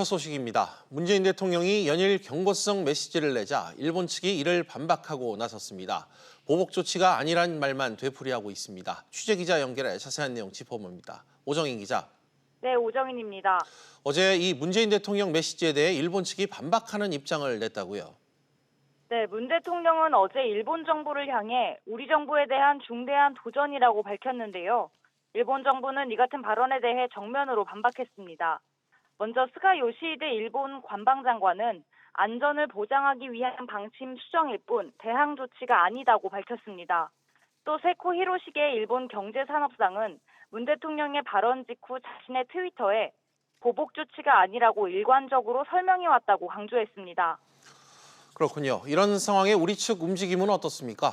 첫 소식입니다. 문재인 대통령이 연일 경고성 메시지를 내자 일본 측이 이를 반박하고 나섰습니다. 보복 조치가 아니란 말만 되풀이하고 있습니다. 취재 기자 연결해 자세한 내용 짚어봅니다. 오정인 기자. 네, 오정인입니다. 어제 이 문재인 대통령 메시지에 대해 일본 측이 반박하는 입장을 냈다고요. 네, 문 대통령은 어제 일본 정부를 향해 우리 정부에 대한 중대한 도전이라고 밝혔는데요. 일본 정부는 이 같은 발언에 대해 정면으로 반박했습니다. 먼저 스가 요시히데 일본 관방장관은 안전을 보장하기 위한 방침 수정일 뿐 대항 조치가 아니다고 밝혔습니다. 또 세코 히로시게 일본 경제산업상은 문 대통령의 발언 직후 자신의 트위터에 보복 조치가 아니라고 일관적으로 설명해왔다고 강조했습니다. 그렇군요. 이런 상황에 우리 측 움직임은 어떻습니까?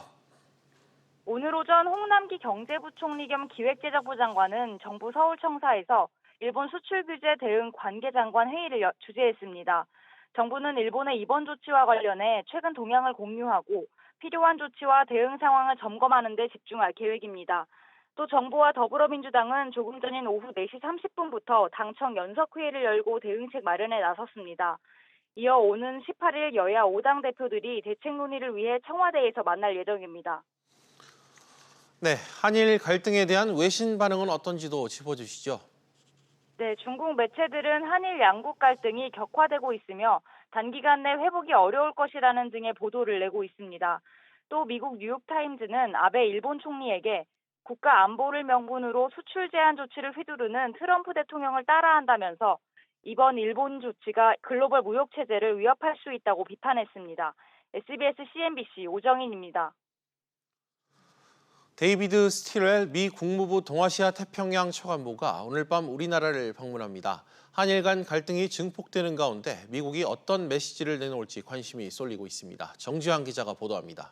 오늘 오전 홍남기 경제부총리 겸 기획재정부 장관은 정부 서울청사에서 일본 수출 규제 대응 관계장관 회의를 주재했습니다. 정부는 일본의 이번 조치와 관련해 최근 동향을 공유하고 필요한 조치와 대응 상황을 점검하는 데 집중할 계획입니다. 또 정부와 더불어민주당은 조금 전인 오후 4시 30분부터 당청 연석회의를 열고 대응책 마련에 나섰습니다. 이어 오는 18일 여야 5당 대표들이 대책 논의를 위해 청와대에서 만날 예정입니다. 네, 한일 갈등에 대한 외신 반응은 어떤지도 짚어주시죠. 네, 중국 매체들은 한일 양국 갈등이 격화되고 있으며 단기간 내 회복이 어려울 것이라는 등의 보도를 내고 있습니다. 또 미국 뉴욕타임즈는 아베 일본 총리에게 국가 안보를 명분으로 수출 제한 조치를 휘두르는 트럼프 대통령을 따라한다면서 이번 일본 조치가 글로벌 무역 체제를 위협할 수 있다고 비판했습니다. SBS CNBC 오정인입니다. 데이비드 스틸웰 미 국무부 동아시아 태평양 차관보가 오늘 밤 우리나라를 방문합니다. 한일 간 갈등이 증폭되는 가운데 미국이 어떤 메시지를 내놓을지 관심이 쏠리고 있습니다. 정지환 기자가 보도합니다.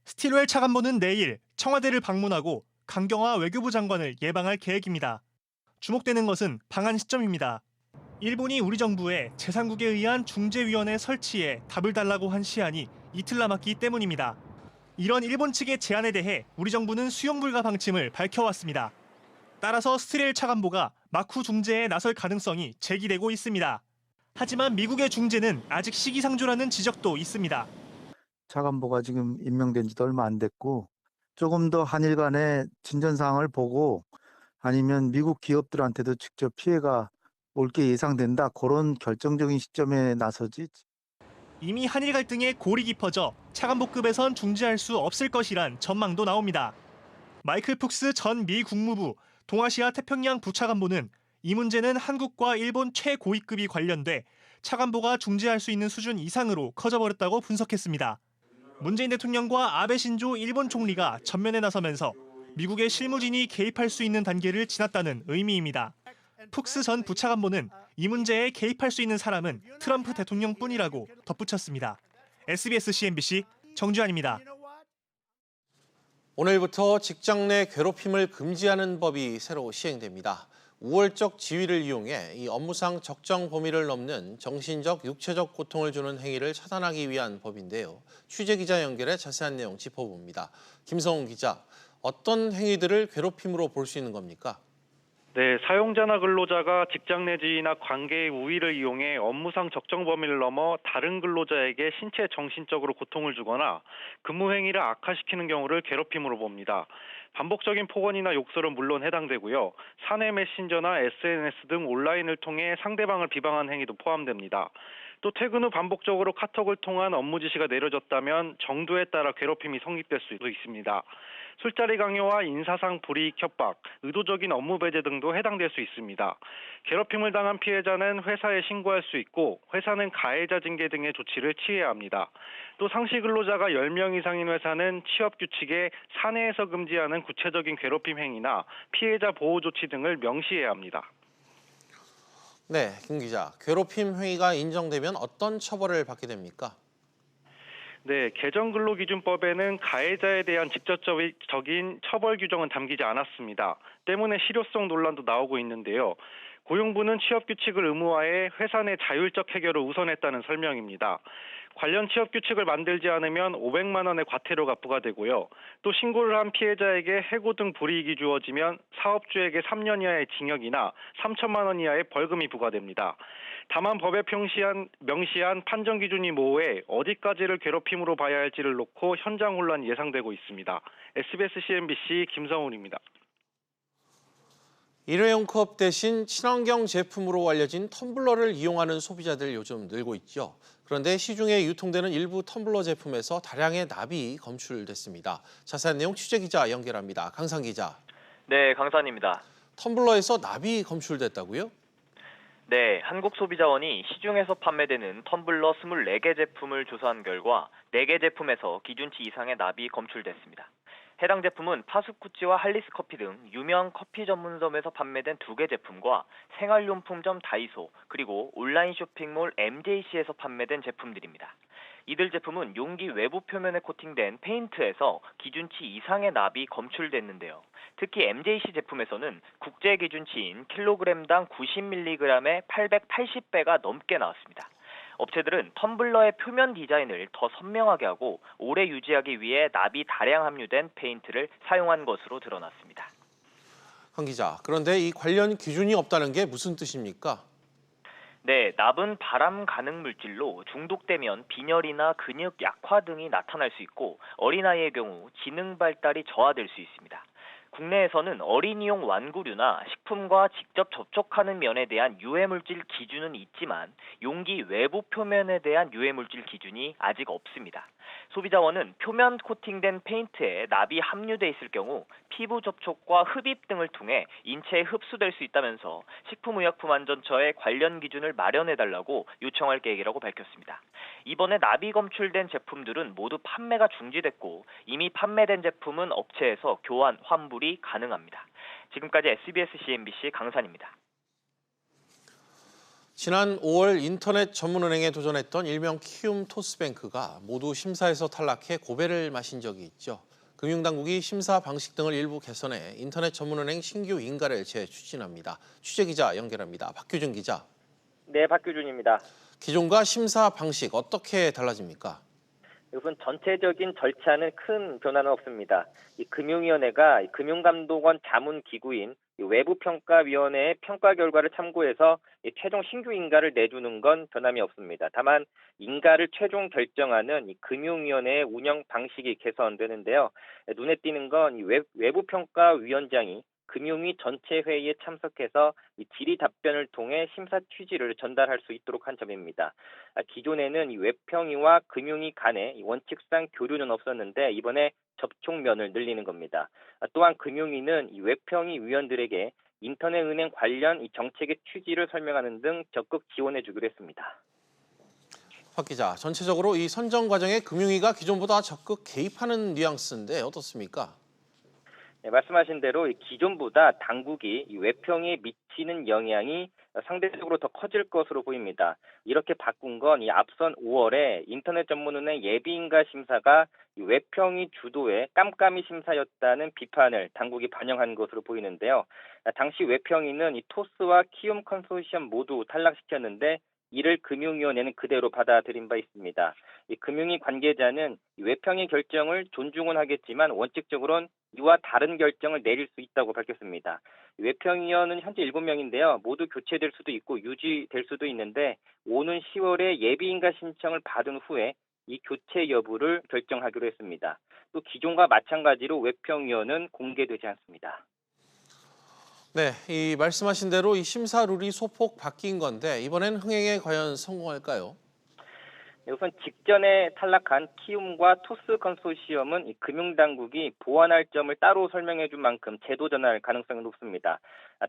스틸웰 차관보는 내일 청와대를 방문하고 강경화 외교부 장관을 예방할 계획입니다. 주목되는 것은 방한 시점입니다. 일본이 우리 정부에 제3국에 의한 중재위원회 설치에 답을 달라고 한 시한이 이틀 남았기 때문입니다. 이런 일본 측의 제안에 대해 우리 정부는 수용 불가 방침을 밝혀왔습니다. 따라서 스틸웰 차관보가 막후 중재에 나설 가능성이 제기되고 있습니다. 하지만 미국의 중재는 아직 시기상조라는 지적도 있습니다. 차관보가 지금 임명된 지도 얼마 안 됐고 조금 더 한일 간의 진전 사항을 보고 아니면 미국 기업들한테도 직접 피해가 올 게 예상된다. 그런 결정적인 시점에 나서지. 이미 한일 갈등의 골이 깊어져 차관보급에선 중재할 수 없을 것이란 전망도 나옵니다. 마이클 푹스 전 미 국무부 동아시아 태평양 부차관보는 이 문제는 한국과 일본 최고위급이 관련돼 차관보가 중재할 수 있는 수준 이상으로 커져버렸다고 분석했습니다. 문재인 대통령과 아베 신조 일본 총리가 전면에 나서면서 미국의 실무진이 개입할 수 있는 단계를 지났다는 의미입니다. 푹스 전 부차관보는 이 문제에 개입할 수 있는 사람은 트럼프 대통령뿐이라고 덧붙였습니다. SBS CNBC 정주환입니다. 오늘부터 직장 내 괴롭힘을 금지하는 법이 새로 시행됩니다. 우월적 지위를 이용해 이 업무상 적정 범위를 넘는 정신적, 육체적 고통을 주는 행위를 차단하기 위한 법인데요. 취재 기자 연결해 자세한 내용 짚어봅니다. 김성훈 기자, 어떤 행위들을 괴롭힘으로 볼 수 있는 겁니까? 네, 사용자나 근로자가 직장 내 지위나 관계의 우위를 이용해 업무상 적정 범위를 넘어 다른 근로자에게 신체 정신적으로 고통을 주거나 근무 행위를 악화시키는 경우를 괴롭힘으로 봅니다. 반복적인 폭언이나 욕설은 물론 해당되고요. 사내 메신저나 SNS 등 온라인을 통해 상대방을 비방한 행위도 포함됩니다. 또 퇴근 후 반복적으로 카톡을 통한 업무 지시가 내려졌다면 정도에 따라 괴롭힘이 성립될 수도 있습니다. 술자리 강요와 인사상 불이익 협박, 의도적인 업무 배제 등도 해당될 수 있습니다. 괴롭힘을 당한 피해자는 회사에 신고할 수 있고 회사는 가해자 징계 등의 조치를 취해야 합니다. 또 상시 근로자가 10명 이상인 회사는 취업 규칙에 사내에서 금지하는 구체적인 괴롭힘 행위나 피해자 보호 조치 등을 명시해야 합니다. 네, 김 기자. 괴롭힘 행위가 인정되면 어떤 처벌을 받게 됩니까? 네, 개정근로기준법에는 가해자에 대한 직접적인 처벌 규정은 담기지 않았습니다. 때문에 실효성 논란도 나오고 있는데요. 고용부는 취업규칙을 의무화해 회사 내 자율적 해결을 우선했다는 설명입니다. 관련 취업규칙을 만들지 않으면 500만 원의 과태료가 부과되고요. 또 신고를 한 피해자에게 해고 등 불이익이 주어지면 사업주에게 3년 이하의 징역이나 3천만 원 이하의 벌금이 부과됩니다. 다만 법에 명시한 판정 기준이 모호해 어디까지를 괴롭힘으로 봐야 할지를 놓고 현장 혼란이 예상되고 있습니다. SBS CNBC 김성훈입니다. 일회용 컵 대신 친환경 제품으로 알려진 텀블러를 이용하는 소비자들 요즘 늘고 있죠. 그런데 시중에 유통되는 일부 텀블러 제품에서 다량의 납이 검출됐습니다. 자세한 내용 취재기자 연결합니다. 강상 기자. 네, 강산입니다. 텀블러에서 납이 검출됐다고요? 네, 한국소비자원이 시중에서 판매되는 텀블러 24개 제품을 조사한 결과 4개 제품에서 기준치 이상의 납이 검출됐습니다. 해당 제품은 파스쿠치와 할리스 커피 등 유명 커피 전문점에서 판매된 2개 제품과 생활용품점 다이소, 그리고 온라인 쇼핑몰 MJC에서 판매된 제품들입니다. 이들 제품은 용기 외부 표면에 코팅된 페인트에서 기준치 이상의 납이 검출됐는데요. 특히 MJC 제품에서는 국제 기준치인 킬로그램당 90mg의 880배가 넘게 나왔습니다. 업체들은 텀블러의 표면 디자인을 더 선명하게 하고 오래 유지하기 위해 납이 다량 함유된 페인트를 사용한 것으로 드러났습니다. 강 기자, 그런데 이 관련 기준이 없다는 게 무슨 뜻입니까? 네, 납은 발암 가능 물질로 중독되면 빈혈이나 근육 약화 등이 나타날 수 있고 어린아이의 경우 지능 발달이 저하될 수 있습니다. 국내에서는 어린이용 완구류나 식품과 직접 접촉하는 면에 대한 유해물질 기준은 있지만 용기 외부 표면에 대한 유해물질 기준이 아직 없습니다. 소비자원은 표면 코팅된 페인트에 납이 함유돼 있을 경우 피부 접촉과 흡입 등을 통해 인체에 흡수될 수 있다면서 식품의약품안전처에 관련 기준을 마련해달라고 요청할 계획이라고 밝혔습니다. 이번에 납이 검출된 제품들은 모두 판매가 중지됐고 이미 판매된 제품은 업체에서 교환, 환불이 가능합니다. 지금까지 SBS CNBC 강산입니다. 지난 5월 인터넷 전문은행에 도전했던 일명 키움 토스뱅크가 모두 심사에서 탈락해 고배를 마신 적이 있죠. 금융당국이 심사 방식 등을 일부 개선해 인터넷 전문은행 신규 인가를 재추진합니다. 취재기자 연결합니다. 박규준 기자. 네, 박규준입니다. 기존과 심사 방식 어떻게 달라집니까? 우선 전체적인 절차는 큰 변화는 없습니다. 이 금융위원회가 금융감독원 자문기구인 외부평가위원회의 평가 결과를 참고해서 최종 신규 인가를 내주는 건 변함이 없습니다. 다만 인가를 최종 결정하는 이 금융위원회의 운영 방식이 개선되는데요. 눈에 띄는 건 외부평가위원장이 금융위 전체 회의에 참석해서 이 질의 답변을 통해 심사 취지를 전달할 수 있도록 한 점입니다. 기존에는 이 외평위와 금융위 간에 원칙상 교류는 없었는데 이번에 접촉면을 늘리는 겁니다. 또한 금융위는 이 외평위 위원들에게 인터넷은행 관련 이 정책의 취지를 설명하는 등 적극 지원해주기로 했습니다. 박 기자, 전체적으로 이 선정 과정에 금융위가 기존보다 적극 개입하는 뉘앙스인데 어떻습니까? 네, 말씀하신 대로 기존보다 당국이 외평에 미치는 영향이 상대적으로 더 커질 것으로 보입니다. 이렇게 바꾼 건 앞선 5월에 인터넷 전문은행 예비인가 심사가 외평이 주도의 깜깜이 심사였다는 비판을 당국이 반영한 것으로 보이는데요. 당시 외평이는 토스와 키움 컨소시엄 모두 탈락시켰는데 이를 금융위원회는 그대로 받아들인 바 있습니다. 금융위 관계자는 외평의 결정을 존중은 하겠지만 원칙적으로는 이와 다른 결정을 내릴 수 있다고 밝혔습니다. 외평위원은 현재 7명인데요. 모두 교체될 수도 있고 유지될 수도 있는데 오는 10월에 예비인가 신청을 받은 후에 이 교체 여부를 결정하기로 했습니다. 또 기존과 마찬가지로 외평위원은 공개되지 않습니다. 네, 이 말씀하신 대로 이 심사 룰이 소폭 바뀐 건데 이번엔 흥행에 과연 성공할까요? 우선 직전에 탈락한 키움과 토스 컨소시엄은 이 금융당국이 보완할 점을 따로 설명해 준 만큼 제도 전환할 가능성이 높습니다.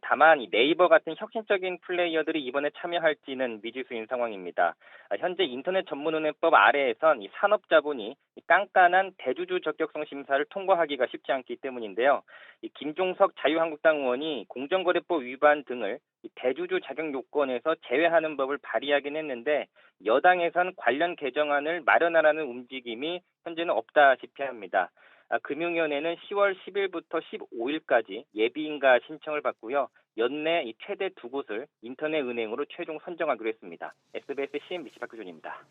다만 이 네이버 같은 혁신적인 플레이어들이 이번에 참여할지는 미지수인 상황입니다. 현재 인터넷 전문은행법 아래에선 이 산업자본이 깐깐한 대주주 적격성 심사를 통과하기가 쉽지 않기 때문인데요. 이 김종석 자유한국당 의원이 공정거래법 위반 등을 대주주 자격 요건에서 제외하는 법을 발의하긴 했는데 여당에선 관련 개정안을 마련하라는 움직임이 현재는 없다시피 합니다. 금융위원회는 10월 10일부터 15일까지 예비인가 신청을 받고요. 연내 이 최대 2곳을 인터넷 은행으로 최종 선정하기로 했습니다. SBS CNBC 박규준입니다.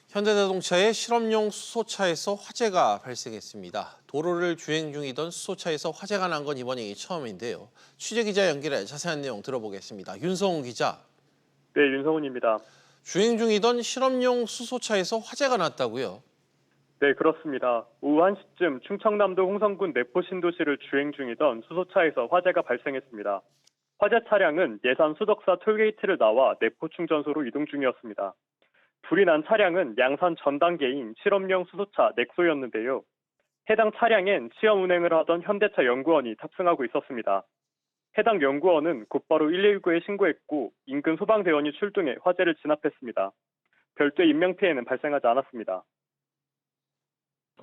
현대자동차의 실험용 수소차에서 화재가 발생했습니다. 도로를 주행 중이던 수소차에서 화재가 난 건 이번이 처음인데요. 취재기자 연결해 자세한 내용 들어보겠습니다. 윤성훈 기자. 네, 윤성훈입니다. 주행 중이던 실험용 수소차에서 화재가 났다고요? 네, 그렇습니다. 오후 1시쯤 충청남도 홍성군 내포 신도시를 주행 중이던 수소차에서 화재가 발생했습니다. 화재 차량은 예산 수덕사 톨게이트를 나와 내포 충전소로 이동 중이었습니다. 불이 난 차량은 양산 전 단계인 실험용 수소차 넥소였는데요. 해당 차량엔 시험 운행을 하던 현대차 연구원이 탑승하고 있었습니다. 해당 연구원은 곧바로 119에 신고했고 인근 소방대원이 출동해 화재를 진압했습니다. 별도의 인명피해는 발생하지 않았습니다.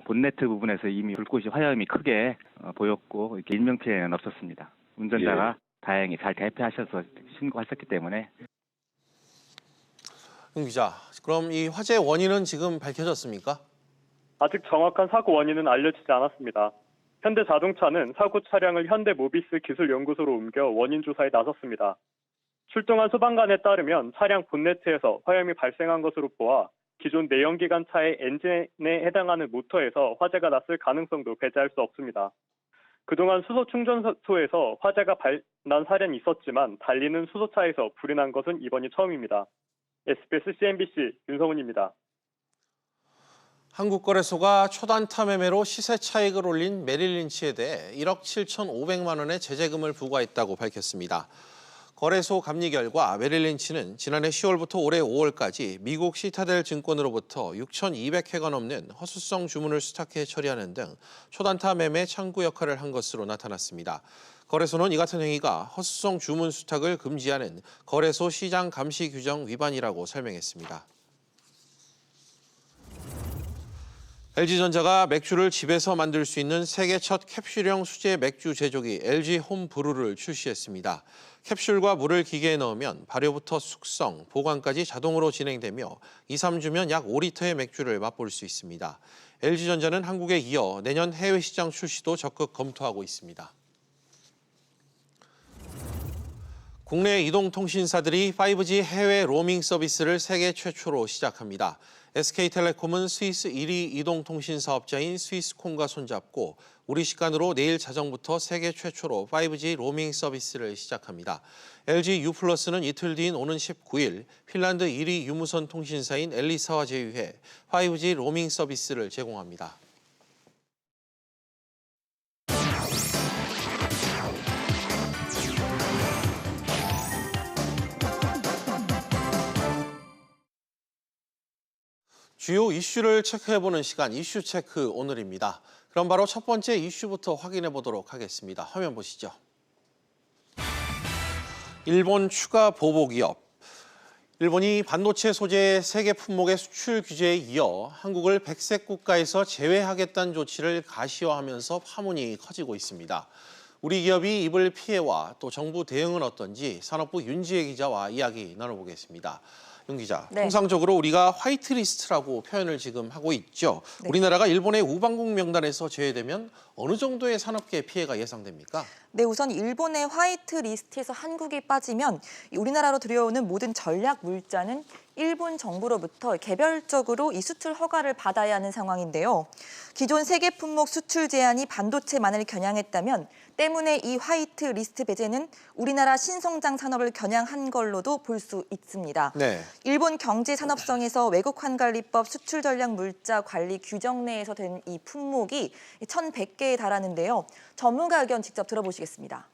본네트 부분에서 이미 불꽃이 화염이 크게 보였고 이렇게 인명피해는 없었습니다. 운전자가 다행히 잘 대피하셔서 신고하셨기 때문에. 윤 기자, 그럼 이 화재 원인은 지금 밝혀졌습니까? 아직 정확한 사고 원인은 알려지지 않았습니다. 현대자동차는 사고 차량을 현대모비스 기술연구소로 옮겨 원인 조사에 나섰습니다. 출동한 소방관에 따르면 차량 본네트에서 화염이 발생한 것으로 보아 기존 내연기관 차의 엔진에 해당하는 모터에서 화재가 났을 가능성도 배제할 수 없습니다. 그동안 수소 충전소에서 화재가 난 사례는 있었지만 달리는 수소차에서 불이 난 것은 이번이 처음입니다. SBS CNBC 윤성훈입니다. 한국거래소가 초단타 매매로 시세 차익을 올린 메릴 린치에 대해 1억 7,500만 원의 제재금을 부과했다고 밝혔습니다. 거래소 감리 결과 메릴 린치는 지난해 10월부터 올해 5월까지 미국 시타델 증권으로부터 6,200회가 넘는 허수성 주문을 수탁해 처리하는 등 초단타 매매 창구 역할을 한 것으로 나타났습니다. 거래소는 이 같은 행위가 허수성 주문 수탁을 금지하는 거래소 시장 감시 규정 위반이라고 설명했습니다. LG전자가 맥주를 집에서 만들 수 있는 세계 첫 캡슐형 수제 맥주 제조기 LG 홈브루를 출시했습니다. 캡슐과 물을 기계에 넣으면 발효부터 숙성, 보관까지 자동으로 진행되며 2, 3주면 약 5리터의 맥주를 맛볼 수 있습니다. LG전자는 한국에 이어 내년 해외 시장 출시도 적극 검토하고 있습니다. 국내 이동통신사들이 5G 해외 로밍 서비스를 세계 최초로 시작합니다. SK텔레콤은 스위스 1위 이동통신 사업자인 스위스콤과 손잡고 우리 시간으로 내일 자정부터 세계 최초로 5G 로밍 서비스를 시작합니다. LG U+는 이틀 뒤인 오는 19일 핀란드 1위 유무선 통신사인 엘리사와 제휴해 5G 로밍 서비스를 제공합니다. 주요 이슈를 체크해보는 시간 이슈 체크 오늘입니다. 그럼 바로 첫 번째 이슈부터 확인해 보도록 하겠습니다. 화면 보시죠. 일본 추가 보복 위협. 일본이 반도체 소재 세계 품목의 수출 규제에 이어 한국을 백색 국가에서 제외하겠다는 조치를 가시화하면서 파문이 커지고 있습니다. 우리 기업이 입을 피해와 또 정부 대응은 어떤지 산업부 윤지혜 기자와 이야기 나눠보겠습니다. 윤 기자, 네. 통상적으로 우리가 화이트리스트라고 표현을 지금 하고 있죠. 네. 우리나라가 일본의 우방국 명단에서 제외되면 어느 정도의 산업계 피해가 예상됩니까? 네, 우선 일본의 화이트리스트에서 한국이 빠지면 우리나라로 들여오는 모든 전략 물자는 일본 정부로부터 개별적으로 이 수출 허가를 받아야 하는 상황인데요. 기존 세계 품목 수출 제한이 반도체만을 겨냥했다면 때문에 이 화이트리스트 배제는 우리나라 신성장 산업을 겨냥한 걸로도 볼 수 있습니다. 네. 일본 경제산업성에서 외국환관리법 수출 전략 물자 관리 규정 내에서 된 이 품목이 1,100개에 달하는데요. 전문가 의견 직접 들어보시겠습니다.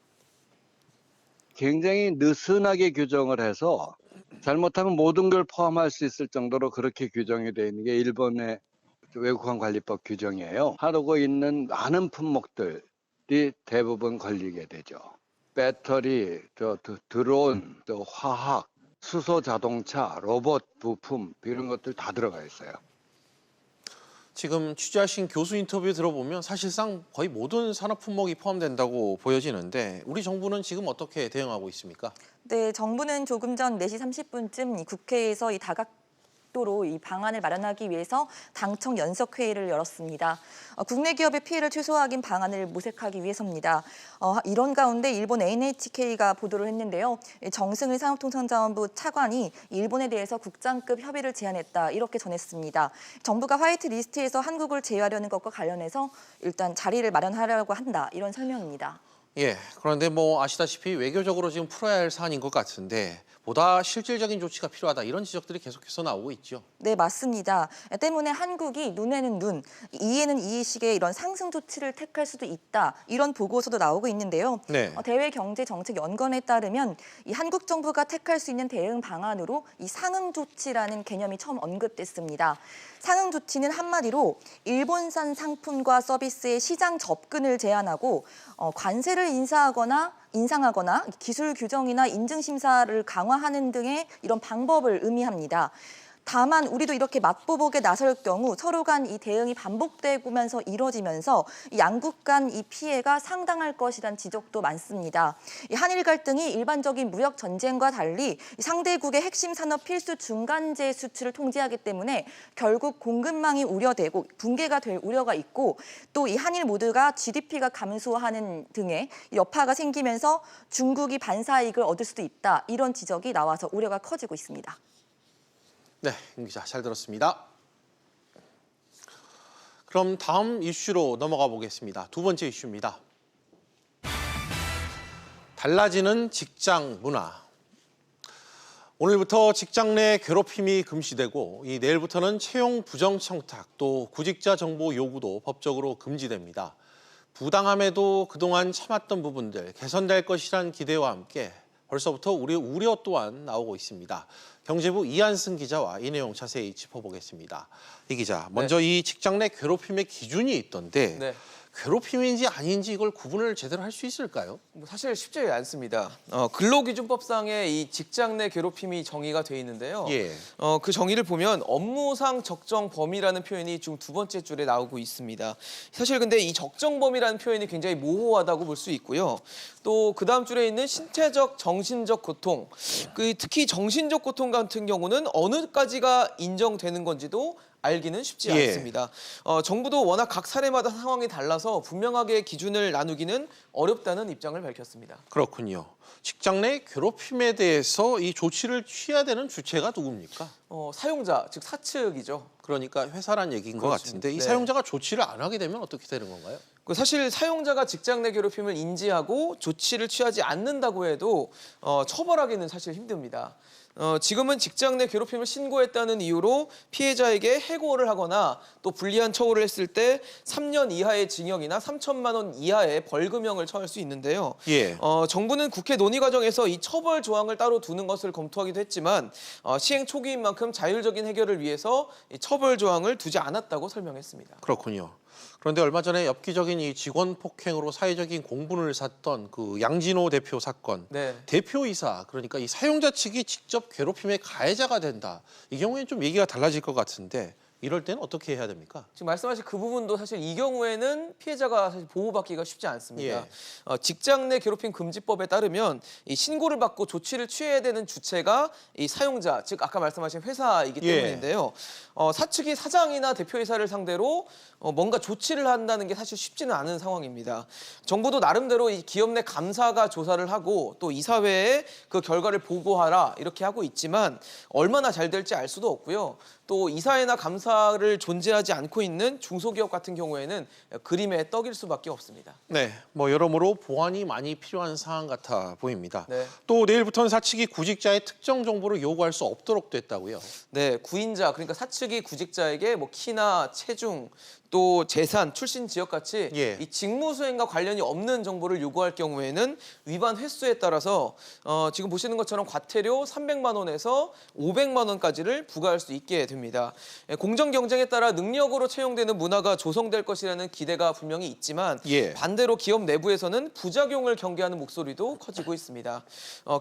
굉장히 느슨하게 규정을 해서 잘못하면 모든 걸 포함할 수 있을 정도로 그렇게 규정이 되어 있는 게 일본의 외국환관리법 규정이에요. 하고 있는 많은 품목들이 대부분 걸리게 되죠. 배터리, 드론, 또 화학, 수소 자동차, 로봇 부품 이런 것들 다 들어가 있어요. 지금 취재하신 교수 인터뷰 들어보면 사실상 거의 모든 산업 품목이 포함된다고 보여지는데 우리 정부는 지금 어떻게 대응하고 있습니까? 네, 정부는 조금 전 4시 30분쯤 국회에서 이 각도로 이 방안을 마련하기 위해서 당청 연석회의를 열었습니다. 국내 기업의 피해를 최소화하기 방안을 모색하기 위해서입니다. 이런 가운데 일본 NHK가 보도를 했는데요. 정승일 산업통상자원부 차관이 일본에 대해서 국장급 협의를 제안했다 이렇게 전했습니다. 정부가 화이트 리스트에서 한국을 제외하려는 것과 관련해서 일단 자리를 마련하려고 한다 이런 설명입니다. 예, 그런데 뭐 아시다시피 외교적으로 지금 풀어야 할 사안인 것 같은데 보다 실질적인 조치가 필요하다 이런 지적들이 계속해서 나오고 있죠. 네, 맞습니다. 때문에 한국이 눈에는 눈, 이에는 이의식의 이런 상승 조치를 택할 수도 있다. 이런 보고서도 나오고 있는데요. 네. 대외경제정책연구원에 따르면 이 한국 정부가 택할 수 있는 대응 방안으로 이 상응 조치라는 개념이 처음 언급됐습니다. 상응 조치는 한마디로 일본산 상품과 서비스의 시장 접근을 제한하고 관세를 인상하거나 기술 규정이나 인증 심사를 강화하는 등의 이런 방법을 의미합니다. 다만 우리도 이렇게 맞보복에 나설 경우 서로 간 이 대응이 반복되면서 이뤄지면서 양국 간 이 피해가 상당할 것이란 지적도 많습니다. 이 한일 갈등이 일반적인 무역 전쟁과 달리 상대국의 핵심 산업 필수 중간재 수출을 통제하기 때문에 결국 공급망이 우려되고 붕괴가 될 우려가 있고 또 이 한일 모두가 GDP가 감소하는 등의 여파가 생기면서 중국이 반사이익을 얻을 수도 있다. 이런 지적이 나와서 우려가 커지고 있습니다. 네, 김 기자 잘 들었습니다. 그럼 다음 이슈로 넘어가 보겠습니다. 두 번째 이슈입니다. 달라지는 직장 문화. 오늘부터 직장 내 괴롭힘이 금지되고 내일부터는 채용 부정 청탁 또 구직자 정보 요구도 법적으로 금지됩니다. 부당함에도 그동안 참았던 부분들 개선될 것이란 기대와 함께 벌써부터 우리 우려 또한 나오고 있습니다. 경제부 이한승 기자와 이 내용 자세히 짚어보겠습니다. 이 기자, 먼저 이 직장 내 괴롭힘의 기준이 있던데 괴롭힘인지 아닌지 이걸 구분을 제대로 할 수 있을까요? 사실 쉽지 않습니다. 근로기준법상에 이 직장 내 괴롭힘이 정의가 돼 있는데요. 그 정의를 보면 업무상 적정 범위라는 표현이 지금 두 번째 줄에 나오고 있습니다. 사실 근데 이 적정 범위라는 표현이 굉장히 모호하다고 볼 수 있고요. 또 그 다음 줄에 있는 신체적, 정신적 고통, 특히 정신적 고통 같은 경우는 어느까지가 인정되는 건지도 알기는 쉽지 않습니다. 정부도 워낙 각 사례마다 상황이 달라서 분명하게 기준을 나누기는 어렵다는 입장을 밝혔습니다. 그렇군요. 직장 내 괴롭힘에 대해서 이 조치를 취해야 되는 주체가 누굽니까? 사용자, 즉 사측이죠. 그러니까 회사란 얘기인 것 같은데 이 사용자가 조치를 안 하게 되면 어떻게 되는 건가요? 사실 사용자가 직장 내 괴롭힘을 인지하고 조치를 취하지 않는다고 해도 처벌하기는 사실 힘듭니다. 지금은 직장 내 괴롭힘을 신고했다는 이유로 피해자에게 해고를 하거나 또 불리한 처우를 했을 때 3년 이하의 징역이나 3천만 원 이하의 벌금형을 처할 수 있는데요. 정부는 국회 논의 과정에서 이 처벌 조항을 따로 두는 것을 검토하기도 했지만 시행 초기인 만큼 자율적인 해결을 위해서 이 처벌 조항을 두지 않았다고 설명했습니다. 그렇군요. 그런데 얼마 전에 엽기적인 이 직원 폭행으로 사회적인 공분을 샀던 그 양진호 대표 사건, 대표이사 그러니까 이 사용자 측이 직접 괴롭힘의 가해자가 된다. 이 경우에는 좀 얘기가 달라질 것 같은데 이럴 때는 어떻게 해야 됩니까? 지금 말씀하신 그 부분도 사실 이 경우에는 피해자가 사실 보호받기가 쉽지 않습니다. 직장 내 괴롭힘 금지법에 따르면 이 신고를 받고 조치를 취해야 되는 주체가 이 사용자, 즉 아까 말씀하신 회사이기 때문인데요. 사측이 사장이나 대표이사를 상대로 뭔가 조치를 한다는 게 사실 쉽지는 않은 상황입니다. 정부도 나름대로 이 기업 내 감사가 조사를 하고 또 이사회에 그 결과를 보고하라 이렇게 하고 있지만 얼마나 잘 될지 알 수도 없고요. 또 이사회나 감사를 존재하지 않고 있는 중소기업 같은 경우에는 그림의 떡일 수밖에 없습니다. 네, 뭐 여러모로 보완이 많이 필요한 상황 같아 보입니다. 또 내일부터는 사측이 구직자의 특정 정보를 요구할 수 없도록 됐다고요? 네, 구인자 그러니까 사측이 구직자에게 뭐 키나 체중 또 재산, 출신 지역같이 이 직무 수행과 관련이 없는 정보를 요구할 경우에는 위반 횟수에 따라서 지금 보시는 것처럼 과태료 300만 원에서 500만 원까지를 부과할 수 있게 됩니다. 공정 경쟁에 따라 능력으로 채용되는 문화가 조성될 것이라는 기대가 분명히 있지만 반대로 기업 내부에서는 부작용을 경계하는 목소리도 커지고 있습니다.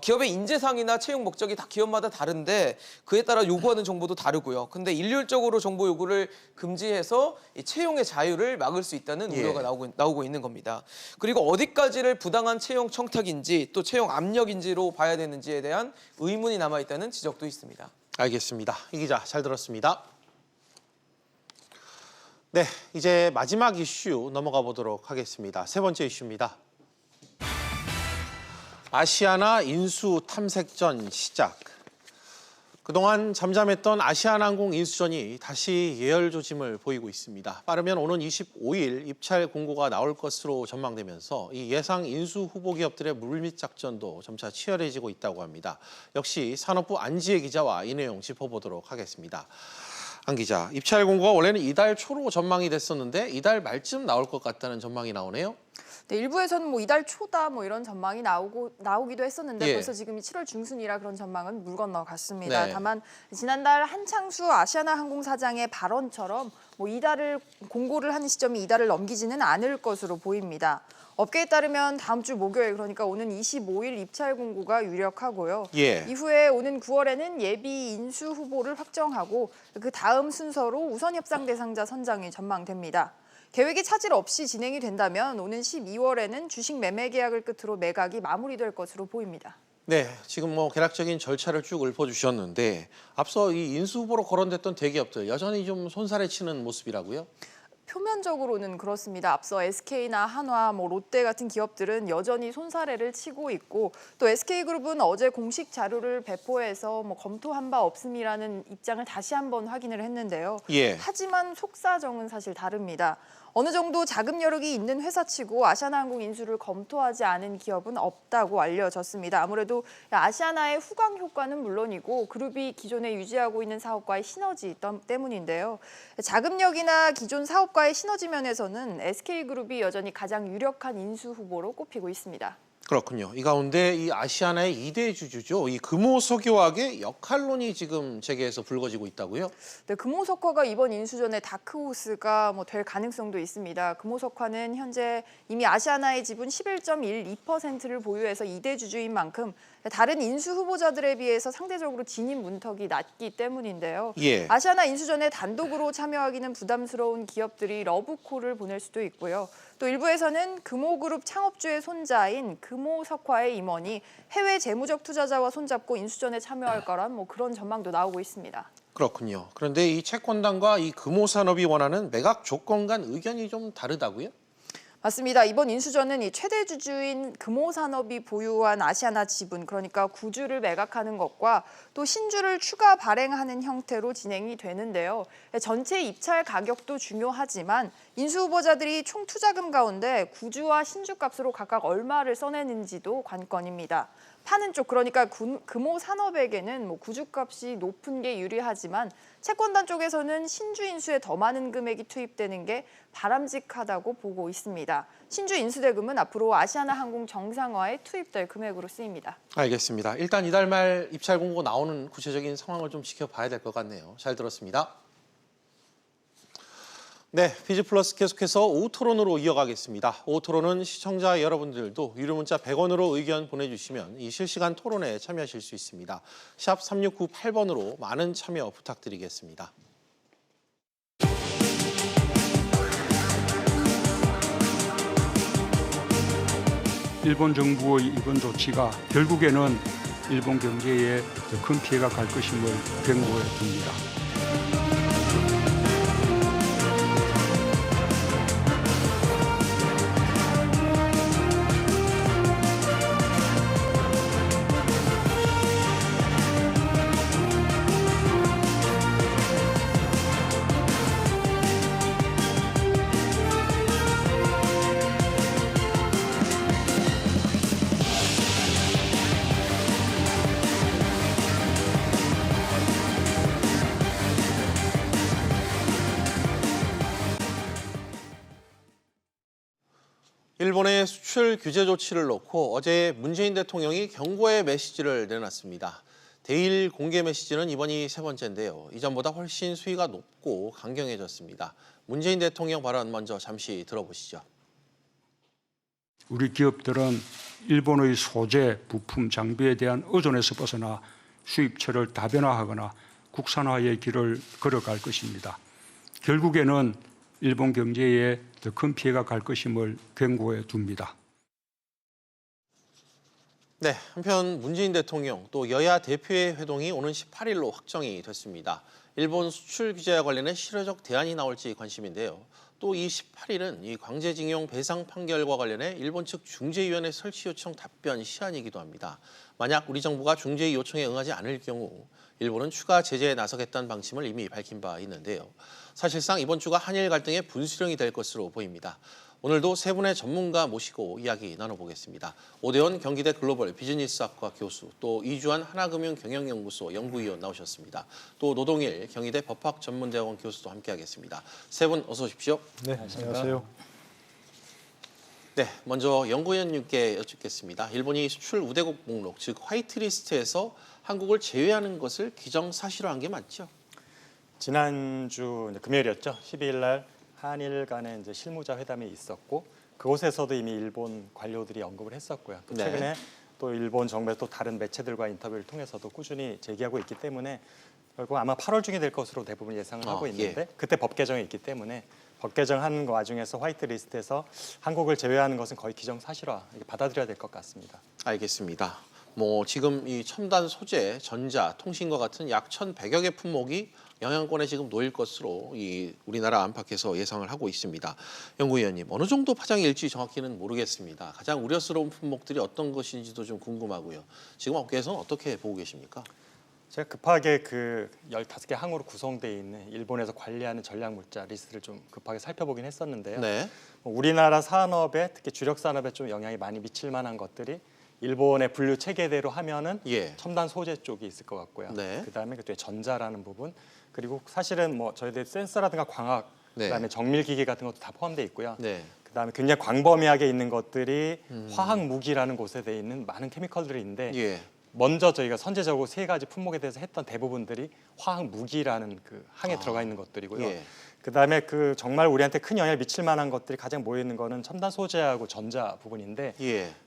기업의 인재상이나 채용 목적이 다 기업마다 다른데 그에 따라 요구하는 정보도 다르고요. 근데 일률적으로 정보 요구를 금지해서 이 채용의 자유를 막을 수 있다는 우려가 나오고 있는 겁니다. 그리고 어디까지를 부당한 채용 청탁인지 또 채용 압력인지로 봐야 되는지에 대한 의문이 남아있다는 지적도 있습니다. 알겠습니다. 이 기자 잘 들었습니다. 네, 이제 마지막 이슈 넘어가 보도록 하겠습니다. 세 번째 이슈입니다. 아시아나 인수 탐색전 시작. 그동안 잠잠했던 아시아나항공 인수전이 다시 예열 조짐을 보이고 있습니다. 빠르면 오는 25일 입찰 공고가 나올 것으로 전망되면서 이 예상 인수 후보 기업들의 물밑 작전도 점차 치열해지고 있다고 합니다. 역시 산업부 안지혜 기자와 이 내용 짚어보도록 하겠습니다. 안 기자, 입찰 공고가 원래는 이달 초로 전망이 됐었는데 이달 말쯤 나올 것 같다는 전망이 나오네요. 네, 일부에서는 뭐 이달 초다 뭐 이런 전망이 나오기도 했었는데 예. 벌써 지금이 7월 중순이라 그런 전망은 물 건너 갔습니다. 네. 다만 지난달 한창수 아시아나항공 사장의 발언처럼 뭐 이달을 공고를 하는 시점이 이달을 넘기지는 않을 것으로 보입니다. 업계에 따르면 다음 주 목요일 그러니까 오는 25일 입찰 공고가 유력하고요. 예. 이후에 오는 9월에는 예비 인수 후보를 확정하고 그 다음 순서로 우선 협상 대상자 선정이 전망됩니다. 계획이 차질 없이 진행이 된다면 오는 12월에는 주식 매매 계약을 끝으로 매각이 마무리될 것으로 보입니다. 네, 지금 뭐 개략적인 절차를 쭉 읊어주셨는데 앞서 이 인수 후보로 거론됐던 대기업들 여전히 좀 손살에 치는 모습이라고요? 표면적으로는 그렇습니다. 앞서 SK나 한화, 롯데 같은 기업들은 여전히 손사래를 치고 있고 또 SK그룹은 어제 공식 자료를 배포해서 검토한 바 없음이라는 입장을 다시 한번 확인을 했는데요. 예. 하지만 속사정은 사실 다릅니다. 어느 정도 자금 여력이 있는 회사치고 아시아나항공 인수를 검토하지 않은 기업은 없다고 알려졌습니다. 아무래도 아시아나의 후광 효과는 물론이고 그룹이 기존에 유지하고 있는 사업과의 시너지 때문인데요. 자금력이나 기존 사업과의 시너지 면에서는 SK그룹이 여전히 가장 유력한 인수 후보로 꼽히고 있습니다. 그렇군요. 이 가운데 이 아시아나의 2대 주주죠. 이 금호석유화학의 역할론이 지금 재계에서 불거지고 있다고요? 네, 금호석화가 이번 인수전의 다크호스가 될 가능성도 있습니다. 금호석화는 현재 이미 아시아나의 지분 11.12%를 보유해서 2대 주주인 만큼 다른 인수 후보자들에 비해서 상대적으로 진입 문턱이 낮기 때문인데요. 예. 아시아나 인수전에 단독으로 참여하기는 부담스러운 기업들이 러브콜을 보낼 수도 있고요. 또 일부에서는 금호그룹 창업주의 손자인 금호석화의 임원이 해외 재무적 투자자와 손잡고 인수전에 참여할 거란 그런 전망도 나오고 있습니다. 그렇군요. 그런데 이 채권단과 이 금호산업이 원하는 매각 조건 간 의견이 좀 다르다고요? 맞습니다. 이번 인수전은 이 최대 주주인 금호산업이 보유한 아시아나 지분, 그러니까 구주를 매각하는 것과 또 신주를 추가 발행하는 형태로 진행이 되는데요. 전체 입찰 가격도 중요하지만 인수 후보자들이 총 투자금 가운데 구주와 신주 값으로 각각 얼마를 써내는지도 관건입니다. 파는 쪽, 그러니까 금호산업에게는 구주값이 높은 게 유리하지만 채권단 쪽에서는 신주 인수에 더 많은 금액이 투입되는 게 바람직하다고 보고 있습니다. 신주 인수대금은 앞으로 아시아나항공 정상화에 투입될 금액으로 쓰입니다. 알겠습니다. 일단 이달 말 입찰 공고 나오는 구체적인 상황을 좀 지켜봐야 될 것 같네요. 잘 들었습니다. 네, 비즈플러스 계속해서 오후 토론으로 이어가겠습니다. 오후 토론은 시청자 여러분들도 유료 문자 100원으로 의견 보내주시면 이 실시간 토론에 참여하실 수 있습니다. 샵 3698번으로 많은 참여 부탁드리겠습니다. 일본 정부의 이번 조치가 결국에는 일본 경제에 더 큰 피해가 갈 것임을 경고해 둡니다. 일본의 수출 규제 조치를 놓고 어제 문재인 대통령이 경고의 메시지를 내놨습니다. 대일 공개 메시지는 이번이 세 번째인데요. 이전보다 훨씬 수위가 높고 강경해졌습니다. 문재인 대통령 발언 먼저 잠시 들어보시죠. 우리 기업들은 일본의 소재, 부품, 장비에 대한 의존에서 벗어나 수입처를 다변화하거나 국산화의 길을 걸어갈 것입니다. 결국에는 일본 경제에 더 큰 피해가 갈 것임을 경고해 둡니다. 네, 한편 문재인 대통령 또 여야 대표의 회동이 오는 18일로 확정이 됐습니다. 일본 수출 규제와 관련해 실효적 대안이 나올지 관심인데요. 또 이 18일은 이 강제징용 배상 판결과 관련해 일본 측 중재위원회 설치 요청 답변 시한이기도 합니다. 만약 우리 정부가 중재위 요청에 응하지 않을 경우 일본은 추가 제재에 나서겠다는 방침을 이미 밝힌 바 있는데요. 사실상 이번 주가 한일 갈등의 분수령이 될 것으로 보입니다. 오늘도 세 분의 전문가 모시고 이야기 나눠보겠습니다. 오대원 경기대 글로벌 비즈니스학과 교수, 또 이주환 하나금융 경영연구소 연구위원 나오셨습니다. 또 노동일 경희대 법학전문대학원 교수도 함께하겠습니다. 세 분 어서 오십시오. 네, 안녕하세요. 네, 먼저 연구위원님께 여쭙겠습니다. 일본이 수출 우대국 목록, 즉 화이트리스트에서 한국을 제외하는 것을 기정사실화한 게 맞죠? 지난주 금요일이었죠. 12일 날 한일 간의 이제 실무자 회담이 있었고 그곳에서도 이미 일본 관료들이 언급을 했었고요. 또 최근에 또 일본 정부에서 또 다른 매체들과 인터뷰를 통해서도 꾸준히 제기하고 있기 때문에 결국 아마 8월 중에 될 것으로 대부분 예상을 하고 있는데 그때 법 개정이 있기 때문에 법 개정하는 와중에서 화이트리스트에서 한국을 제외하는 것은 거의 기정사실화 받아들여야 될 것 같습니다. 알겠습니다. 지금 이 첨단 소재, 전자, 통신과 같은 약 1,100여 개 품목이 영향권에 지금 놓일 것으로 이 우리나라 안팎에서 예상을 하고 있습니다. 연구위원님, 어느 정도 파장이 일지 정확히는 모르겠습니다. 가장 우려스러운 품목들이 어떤 것인지도 좀 궁금하고요. 지금 업계에서는 어떻게 보고 계십니까? 제가 급하게 그 15개 항으로 구성되어 있는 일본에서 관리하는 전략물자 리스트를 좀 급하게 살펴보긴 했었는데요. 우리나라 산업에 특히 주력 산업에 좀 영향이 많이 미칠 만한 것들이 일본의 분류 체계대로 하면은 첨단 소재 쪽이 있을 것 같고요. 그다음에 그 뒤에 전자라는 부분, 그리고 사실은 저희들 센서라든가 광학, 그다음에 정밀기기 같은 것도 다 포함되어 있고요. 그다음에 굉장히 광범위하게 있는 것들이 화학 무기라는 곳에 돼 있는 많은 케미컬들이 있는데 먼저 저희가 선제적으로 3가지 품목에 대해서 했던 대부분들이 화학 무기라는 그 항에 들어가 있는 것들이고요. 그다음에 그 정말 우리한테 큰 영향을 미칠 만한 것들이 가장 모여 있는 거는 첨단 소재하고 전자 부분인데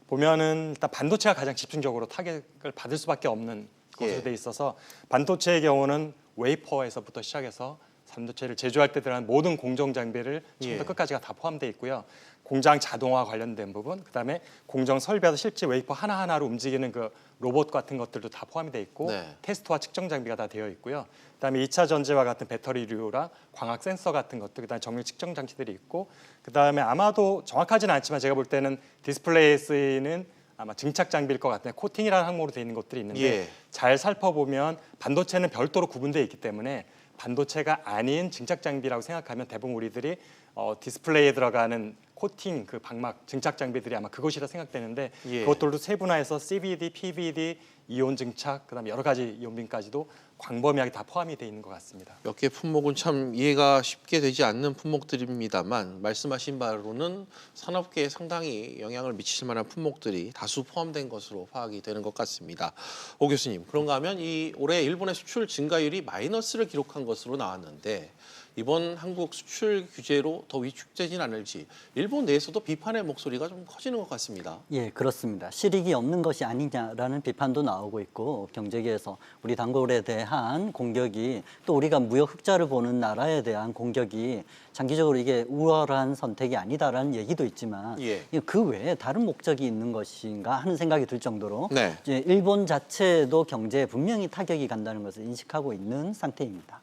보면은 일단 반도체가 가장 집중적으로 타격을 받을 수밖에 없는 것으로 돼 있어서 반도체의 경우는 웨이퍼에서부터 시작해서 반도체를 제조할 때 들어가는 모든 공정 장비를 처음부터 끝까지가 다 포함되어 있고요. 공장 자동화 관련된 부분, 그다음에 공정 설비에서 실제 웨이퍼 하나하나로 움직이는 그 로봇 같은 것들도 다 포함이 되어 있고 테스트와 측정 장비가 다 되어 있고요. 그다음에 2차 전지와 같은 배터리류랑 광학 센서 같은 것들, 그다음에 정밀 측정 장치들이 있고, 그다음에 아마도 정확하지는 않지만 제가 볼 때는 디스플레이에 쓰이는 아마 증착 장비일 것 같은데 코팅이라는 항목으로 되어 있는 것들이 있는데 잘 살펴보면 반도체는 별도로 구분되어 있기 때문에 반도체가 아닌 증착 장비라고 생각하면 대부분 우리들이 디스플레이에 들어가는 코팅, 그 방막 증착 장비들이 아마 그것이라 생각되는데 그것들도 세분화해서 CVD, PVD, 이온 증착, 그다음에 여러 가지 이온빈까지도 광범위하게 다 포함이 돼 있는 것 같습니다. 몇 개 품목은 참 이해가 쉽게 되지 않는 품목들입니다만 말씀하신 바로는 산업계에 상당히 영향을 미칠 만한 품목들이 다수 포함된 것으로 파악이 되는 것 같습니다. 오 교수님, 그런가 하면 이 올해 일본의 수출 증가율이 마이너스를 기록한 것으로 나왔는데 이번 한국 수출 규제로 더 위축되진 않을지 일본 내에서도 비판의 목소리가 좀 커지는 것 같습니다. 예, 그렇습니다. 실익이 없는 것이 아니냐라는 비판도 나오고 있고 경제계에서 우리 단골에 대한 공격이 또 우리가 무역 흑자를 보는 나라에 대한 공격이 장기적으로 이게 우월한 선택이 아니다라는 얘기도 있지만 그 외에 다른 목적이 있는 것인가 하는 생각이 들 정도로 이제 일본 자체도 경제에 분명히 타격이 간다는 것을 인식하고 있는 상태입니다.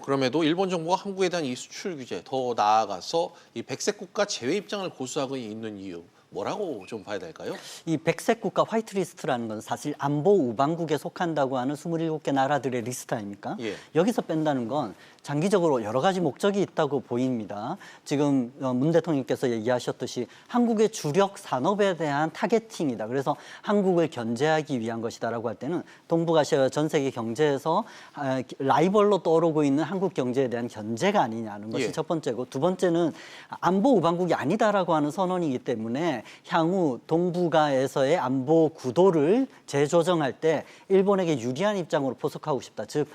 그럼에도 일본 정부가 한국에 대한 이 수출 규제 더 나아가서 이 백색 국가 제외 입장을 고수하고 있는 이유 뭐라고 좀 봐야 될까요? 이 백색 국가 화이트리스트라는 건 사실 안보 우방국에 속한다고 하는 27개 나라들의 리스트 아닙니까? 여기서 뺀다는 건 장기적으로 여러 가지 목적이 있다고 보입니다. 지금 문 대통령께서 얘기하셨듯이 한국의 주력 산업에 대한 타겟팅이다. 그래서 한국을 견제하기 위한 것이다라고 할 때는 동북아시아 전 세계 경제에서 라이벌로 떠오르고 있는 한국 경제에 대한 견제가 아니냐는 것이 첫 번째고, 두 번째는 안보 우방국이 아니다라고 하는 선언이기 때문에 향후 동북아에서의 안보 구도를 재조정할 때 일본에게 유리한 입장으로 포석하고 싶다. 즉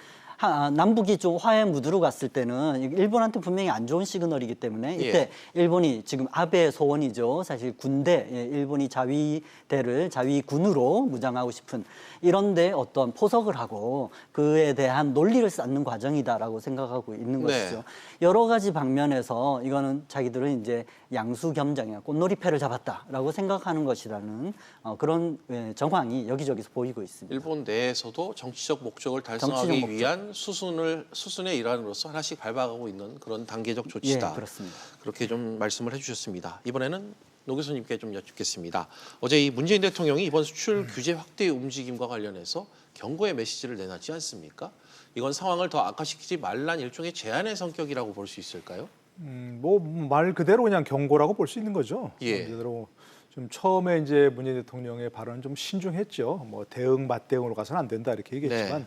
남북이 좀 화해 무드로 갔을 때는 일본한테 분명히 안 좋은 시그널이기 때문에 이때 일본이 지금 아베 소원이죠. 사실 군대, 일본이 자위군으로 무장하고 싶은 이런데 어떤 포석을 하고 그에 대한 논리를 쌓는 과정이다라고 생각하고 있는 것이죠. 여러 가지 방면에서 이거는 자기들은 이제 양수겸장이나 꽃놀이패를 잡았다라고 생각하는 것이라는 그런 정황이 여기저기서 보이고 있습니다. 일본 내에서도 정치적 목적을 달성하기 위한 수순의 일환으로서 하나씩 밟아가고 있는 그런 단계적 조치다. 예, 그렇습니다. 그렇게 좀 말씀을 해주셨습니다. 이번에는 노 교수님께 좀 여쭙겠습니다. 어제 이 문재인 대통령이 이번 수출 규제 확대 움직임과 관련해서 경고의 메시지를 내놨지 않습니까? 이건 상황을 더 악화시키지 말란 일종의 제안의 성격이라고 볼 수 있을까요? 뭐 말 그대로 그냥 경고라고 볼 수 있는 거죠. 예. 그대로 좀 처음에 이제 문재인 대통령의 발언은 좀 신중했죠. 뭐 대응 맞대응으로 가서는 안 된다 이렇게 얘기했지만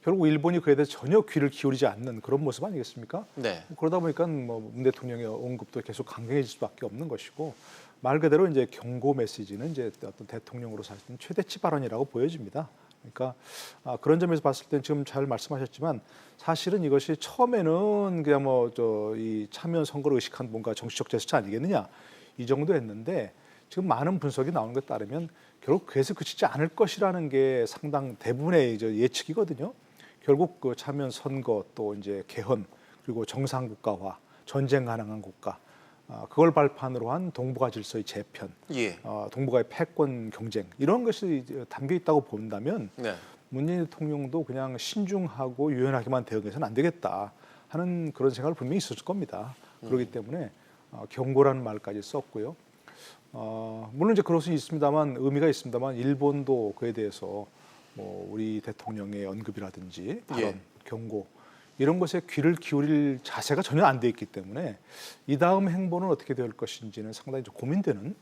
결국 일본이 그에 대해서 전혀 귀를 기울이지 않는 그런 모습 아니겠습니까? 그러다 보니까 뭐 문 대통령의 언급도 계속 강경해질 수밖에 없는 것이고 말 그대로 이제 경고 메시지는 이제 어떤 대통령으로 사실은 최대치 발언이라고 보여집니다. 그러니까 그런 점에서 봤을 때 지금 잘 말씀하셨지만 사실은 이것이 처음에는 그냥 뭐 이 참여연 선거를 의식한 뭔가 정치적 제스처 아니겠느냐 이 정도 했는데 지금 많은 분석이 나오는 것에 따르면 결국 그에서 그치지 않을 것이라는 게 상당 대부분의 이제 예측이거든요. 결국 그 참여연 선거 또 이제 개헌 그리고 정상 국가화 전쟁 가능한 국가 그걸 발판으로 한 동북아 질서의 재편, 동북아의 패권 경쟁 이런 것이 담겨 있다고 본다면 문재인 대통령도 그냥 신중하고 유연하게만 대응해서는 안 되겠다 하는 그런 생각을 분명히 있었을 겁니다. 그렇기 때문에 경고라는 말까지 썼고요. 물론 이제 그럴 수 있습니다만 의미가 있습니다만 일본도 그에 대해서 뭐 우리 대통령의 언급이라든지 발언, 경고 이런 것에 귀를 기울일 자세가 전혀 안 돼 있기 때문에 이 다음 행보는 어떻게 될 것인지는 상당히 좀 고민되는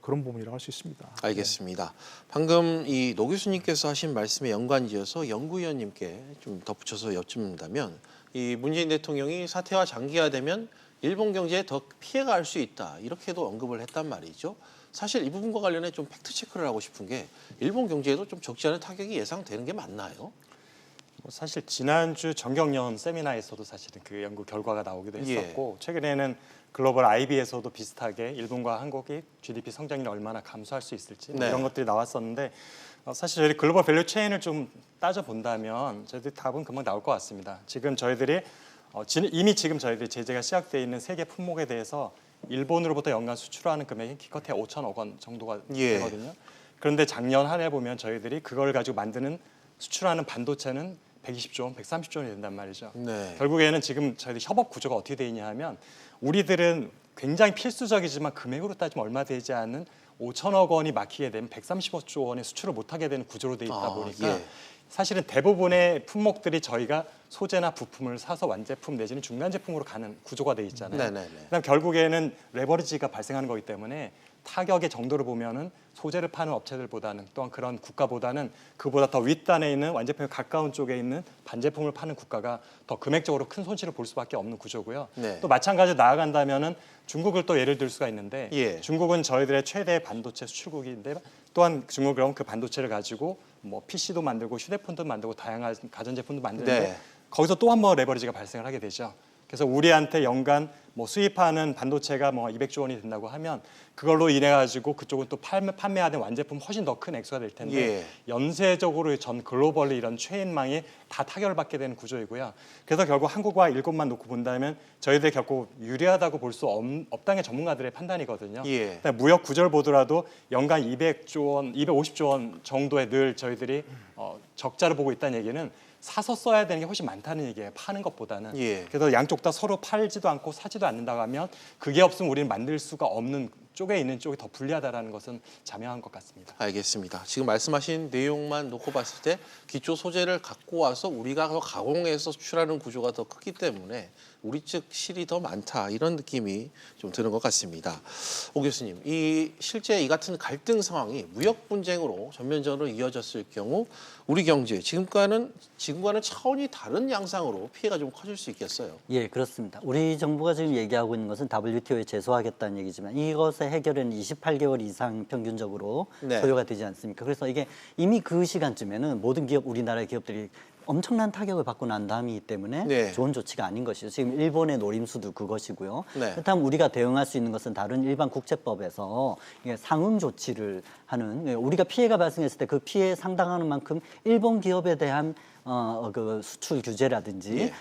그런 부분이라고 할 수 있습니다. 알겠습니다. 방금 이 노 교수님께서 하신 말씀에 연관지어서 연구위원님께 좀 덧붙여서 여쭙는다면 이 문재인 대통령이 사태가 장기화되면 일본 경제에 더 피해가 갈 수 있다 이렇게도 언급을 했단 말이죠. 사실 이 부분과 관련해 좀 팩트 체크를 하고 싶은 게 일본 경제에도 좀 적지 않은 타격이 예상되는 게 맞나요? 사실 지난주 정경련 세미나에서도 사실은 그 연구 결과가 나오기도 했었고 최근에는 글로벌 IB에서도 비슷하게 일본과 한국이 GDP 성장률이 얼마나 감소할 수 있을지 이런 것들이 나왔었는데 사실 저희 글로벌 밸류 체인을 좀 따져본다면 저희들 답은 금방 나올 것 같습니다. 지금 저희들이 이미 지금 저희들이 제재가 시작되어 있는 세계 품목에 대해서 일본으로부터 연간 수출하는 금액이 기껏해야 5천억 원 정도가 되거든요. 그런데 작년 한 해 보면 저희들이 그걸 가지고 만드는 수출하는 반도체는 120조 원, 130조 원이 된단 말이죠. 결국에는 지금 저희들 협업 구조가 어떻게 돼 있냐 하면 우리들은 굉장히 필수적이지만 금액으로 따지면 얼마 되지 않는 5천억 원이 막히게 되면 135조 원의 수출을 못하게 되는 구조로 돼 있다 보니까 사실은 대부분의 품목들이 저희가 소재나 부품을 사서 완제품 내지는 중간 제품으로 가는 구조가 돼 있잖아요. 그다음 결국에는 레버리지가 발생하는 거기 때문에 타격의 정도를 보면은 소재를 파는 업체들보다는 또한 그런 국가보다는 그보다 더 윗단에 있는 완제품에 가까운 쪽에 있는 반제품을 파는 국가가 더 금액적으로 큰 손실을 볼 수밖에 없는 구조고요. 또 마찬가지로 나아간다면은 중국을 또 예를 들 수가 있는데 중국은 저희들의 최대 반도체 수출국인데 또한 중국은 그럼 그 반도체를 가지고 뭐 PC도 만들고 휴대폰도 만들고 다양한 가전제품도 만드는데 거기서 또 한 번 레버리지가 발생을 하게 되죠. 그래서 우리한테 연간 뭐 수입하는 반도체가 뭐 200조 원이 된다고 하면 그걸로 인해 가지고 그쪽은 또 판매하는 완제품 훨씬 더 큰 액수가 될 텐데 연쇄적으로 전 글로벌리 이런 체인망이 다 타격을 받게 되는 구조이고요. 그래서 결국 한국과 일본만 놓고 본다면 저희들 결국 유리하다고 볼 수 없다는 게 전문가들의 판단이거든요. 무역 구조를 보더라도 연간 200조 원, 250조 원 정도의 늘 저희들이 적자를 보고 있다는 얘기는 사서 써야 되는 게 훨씬 많다는 얘기예요. 파는 것보다는. 그래서 양쪽 다 서로 팔지도 않고 사지도 않는다고 하면 그게 없으면 우리는 만들 수가 없는 쪽에 있는 쪽이 더 불리하다는 것은 자명한 것 같습니다. 알겠습니다. 지금 말씀하신 내용만 놓고 봤을 때 기초 소재를 갖고 와서 우리가 더 가공해서 수출하는 구조가 더 크기 때문에 우리 측 실이 더 많다 이런 느낌이 좀 드는 것 같습니다. 오 교수님, 실제 이 같은 갈등 상황이 무역 분쟁으로 전면전으로 이어졌을 경우 우리 경제 지금과는 차원이 다른 양상으로 피해가 좀 커질 수 있겠어요. 예, 그렇습니다. 우리 정부가 지금 얘기하고 있는 것은 WTO에 제소하겠다는 얘기지만 이것의 해결은 28개월 이상 평균적으로 소요가 되지 않습니까? 그래서 이게 이미 그 시간쯤에는 모든 우리나라의 기업들이 엄청난 타격을 받고 난 다음이기 때문에 좋은 조치가 아닌 것이죠. 지금 일본의 노림수도 그것이고요. 그렇다면 우리가 대응할 수 있는 것은 다른 일반 국제법에서 상응 조치를 하는, 우리가 피해가 발생했을 때 그 피해에 상당하는 만큼 일본 기업에 대한 그 수출 규제라든지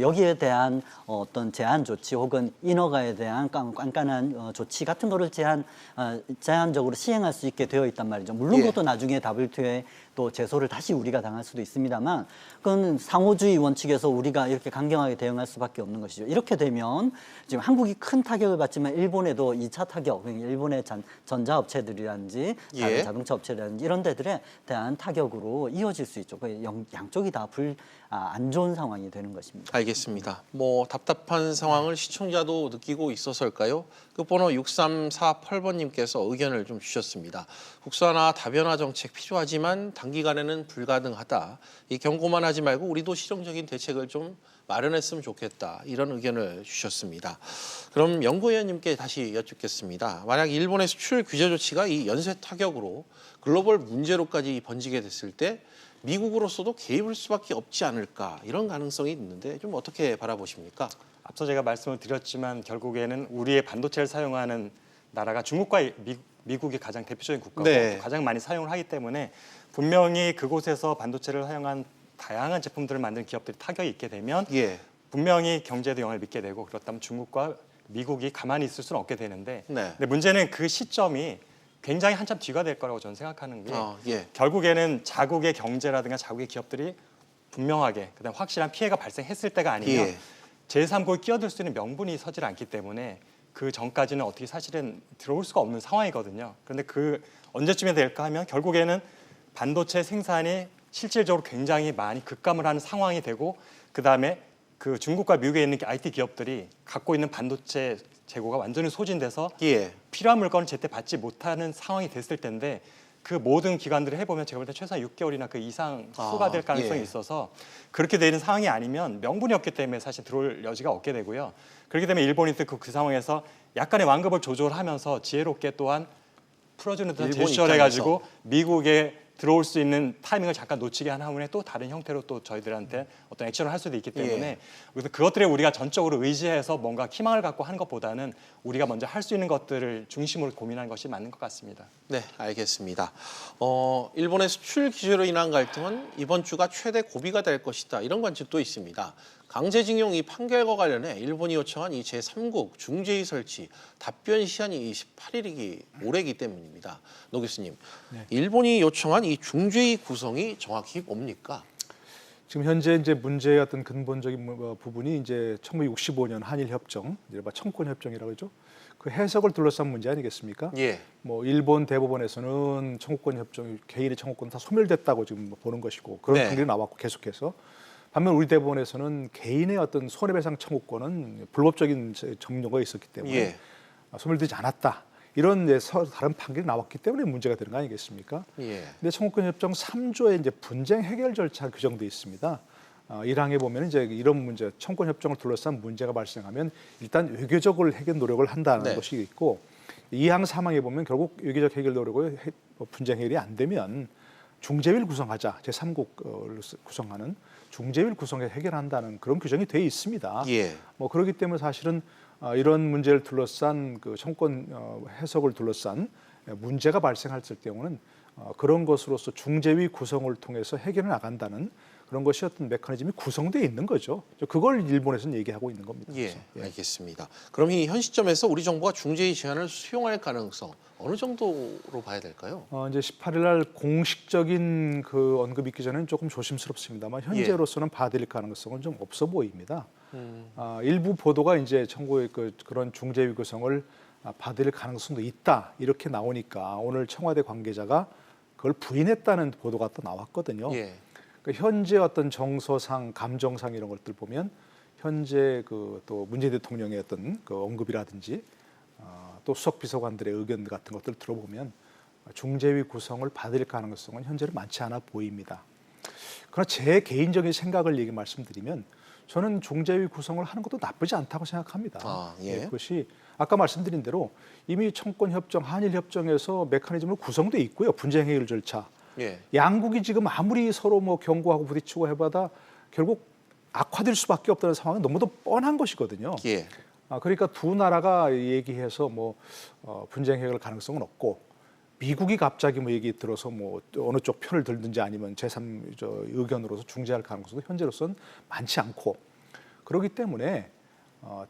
여기에 대한 어떤 제한 조치 혹은 인허가에 대한 깐깐한 조치 같은 거를 제한적으로 시행할 수 있게 되어 있단 말이죠. 물론 그것도 나중에 WTO에 또 제소를 다시 우리가 당할 수도 있습니다만 그건 상호주의 원칙에서 우리가 이렇게 강경하게 대응할 수밖에 없는 것이죠. 이렇게 되면 지금 한국이 큰 타격을 받지만 일본에도 2차 타격, 일본의 전자업체들이라든지 다른 자동차 업체라든지 이런 데들에 대한 타격으로 이어질 수 있죠. 양쪽이 다 안 좋은 상황이 되는 것입니다. 알겠습니다. 뭐 답답한 상황을 시청자도 느끼고 있어서일까요? 끝번호 6348번님께서 의견을 좀 주셨습니다. 국산화 다변화 정책 필요하지만 단기간에는 불가능하다. 이 경고만 하지 말고 우리도 실용적인 대책을 좀 마련했으면 좋겠다. 이런 의견을 주셨습니다. 그럼 연구위원님께 다시 여쭙겠습니다. 만약 일본의 수출 규제 조치가 이 연쇄 타격으로 글로벌 문제로까지 번지게 됐을 때 미국으로서도 개입할 수밖에 없지 않을까 이런 가능성이 있는데 좀 어떻게 바라보십니까? 앞서 제가 말씀을 드렸지만 결국에는 우리의 반도체를 사용하는 나라가 중국과 미국이 가장 대표적인 국가고 가장 많이 사용을 하기 때문에 분명히 그곳에서 반도체를 사용한 다양한 제품들을 만드는 기업들이 타격이 있게 되면 분명히 경제에도 영향을 미치게 되고 그렇다면 중국과 미국이 가만히 있을 수는 없게 되는데 근데 문제는 그 시점이 굉장히 한참 뒤가 될 거라고 저는 생각하는 게 결국에는 자국의 경제라든가 자국의 기업들이 분명하게 그다음 확실한 피해가 발생했을 때가 아니면 제3국이 끼어들 수 있는 명분이 서질 않기 때문에 그 전까지는 어떻게 사실은 들어올 수가 없는 상황이거든요. 그런데 그 언제쯤에 될까 하면 결국에는 반도체 생산이 실질적으로 굉장히 많이 급감을 하는 상황이 되고 그다음에 그 중국과 미국에 있는 IT 기업들이 갖고 있는 반도체 재고가 완전히 소진돼서 필요한 물건을 제때 받지 못하는 상황이 됐을 텐데 그 모든 기관들을 해보면 제가 볼 때 최소한 6개월이나 그 이상 수가 될 가능성이 있어서 그렇게 되는 상황이 아니면 명분이 없기 때문에 사실 들어올 여지가 없게 되고요. 그렇기 때문에 일본이 그 상황에서 약간의 완급을 조절하면서 지혜롭게 또한 풀어주는 듯한 제스처를 해가지고 미국에 들어올 수 있는 타이밍을 잠깐 놓치게 한 화면에 또 다른 형태로 또 저희들한테 어떤 액션을 할 수도 있기 때문에 그래서 그것들에 우리가 전적으로 의지해서 뭔가 희망을 갖고 하는 것보다는 우리가 먼저 할 수 있는 것들을 중심으로 고민하는 것이 맞는 것 같습니다. 네, 알겠습니다. 일본의 수출 규제로 인한 갈등은 이번 주가 최대 고비가 될 것이다. 이런 관측도 있습니다. 강제징용 이 판결과 관련해 일본이 요청한 이 제3국 중재위 설치 답변 시한이 18일이기 모레이기 때문입니다. 노 교수님, 일본이 요청한 이 중재위 구성이 정확히 뭡니까? 지금 현재 이제 문제의 어떤 근본적인 부분이 이제 1965년 한일 협정, 이른바 청권 협정이라고 그러죠. 그 해석을 둘러싼 문제 아니겠습니까? 뭐 일본 대법원에서는 청구권 협정, 개인의 청구권 다 소멸됐다고 지금 보는 것이고 그런 판결이 나왔고 계속해서 반면 우리 대법원에서는 개인의 어떤 손해배상 청구권은 불법적인 점유가 있었기 때문에 소멸되지 않았다. 이런 다른 판결이 나왔기 때문에 문제가 되는 거 아니겠습니까? 근데 청구권 협정 3조에 이제 분쟁 해결 절차 규정돼 있습니다. 1항에 보면 이제 이런 문제, 청구권 협정을 둘러싼 문제가 발생하면 일단 외교적으로 해결 노력을 한다는 것이 있고 2항 3항에 보면 결국 외교적 해결 노력을 분쟁 해결이 안 되면 중재위를 구성하자, 제3국을 구성하는 중재위를 구성해서 해결한다는 그런 규정이 돼 있습니다. 뭐 그렇기 때문에 사실은 이런 문제를 둘러싼 그 청구권 해석을 둘러싼 문제가 발생했을 경우는 그런 것으로서 중재위 구성을 통해서 해결해 나간다는 그런 것이 어떤 메커니즘이 구성되어 있는 거죠. 그걸 일본에서는 얘기하고 있는 겁니다. 알겠습니다. 그럼 이 현 시점에서 우리 정부가 중재위 제안을 수용할 가능성 어느 정도로 봐야 될까요? 이제 18일 날 공식적인 그 언급이 있기 전에는 조금 조심스럽습니다만 현재로서는 받아들일 가능성은 좀 없어 보입니다. 일부 보도가 이제 청구의 그런 중재위 구성을 받아들일 가능성도 있다 이렇게 나오니까 오늘 청와대 관계자가 그걸 부인했다는 보도가 또 나왔거든요. 그러니까 현재 어떤 정서상, 감정상 이런 것들 보면 현재 그 또 문재인 대통령의 어떤 그 언급이라든지 또 수석 비서관들의 의견 같은 것들을 들어보면 중재위 구성을 받을 가능성은 현재는 많지 않아 보입니다. 그러나 제 개인적인 생각을 말씀드리면 저는 중재위 구성을 하는 것도 나쁘지 않다고 생각합니다. 그것이 아까 말씀드린 대로 이미 청구권 협정, 한일 협정에서 메커니즘으로 구성돼 있고요. 분쟁 해결 절차. 양국이 지금 아무리 서로 뭐 경고하고 부딪히고 해봐다 결국 악화될 수밖에 없다는 상황은 너무도 뻔한 것이거든요. 그러니까 두 나라가 얘기해서 뭐 분쟁 해결 가능성은 없고 미국이 갑자기 뭐 얘기 들어서 뭐 어느 쪽 편을 들든지 아니면 제3 의견으로서 중재할 가능성도 현재로서는 많지 않고 그렇기 때문에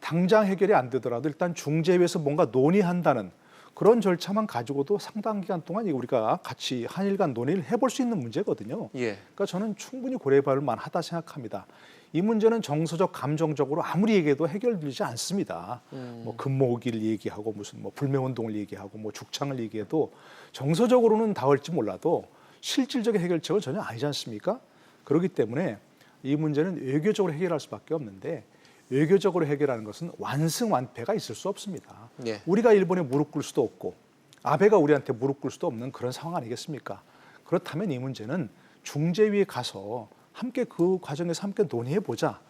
당장 해결이 안 되더라도 일단 중재위에서 뭔가 논의한다는 그런 절차만 가지고도 상당 기간 동안 우리가 같이 한일 간 논의를 해볼 수 있는 문제거든요. 그러니까 저는 충분히 고려해볼 만하다 생각합니다. 이 문제는 정서적, 감정적으로 아무리 얘기해도 해결되지 않습니다. 뭐 금모으기를 얘기하고 무슨 뭐 불매운동을 얘기하고 뭐 죽창을 얘기해도 정서적으로는 닿을지 몰라도 실질적인 해결책은 전혀 아니지 않습니까? 그렇기 때문에 이 문제는 외교적으로 해결할 수밖에 없는데 외교적으로 해결하는 것은 완승완패가 있을 수 없습니다. 우리가 일본에 무릎 꿇을 수도 없고 아베가 우리한테 무릎 꿇을 수도 없는 그런 상황 아니겠습니까? 그렇다면 이 문제는 중재위에 가서 함께 그 과정에서 함께 논의해보자.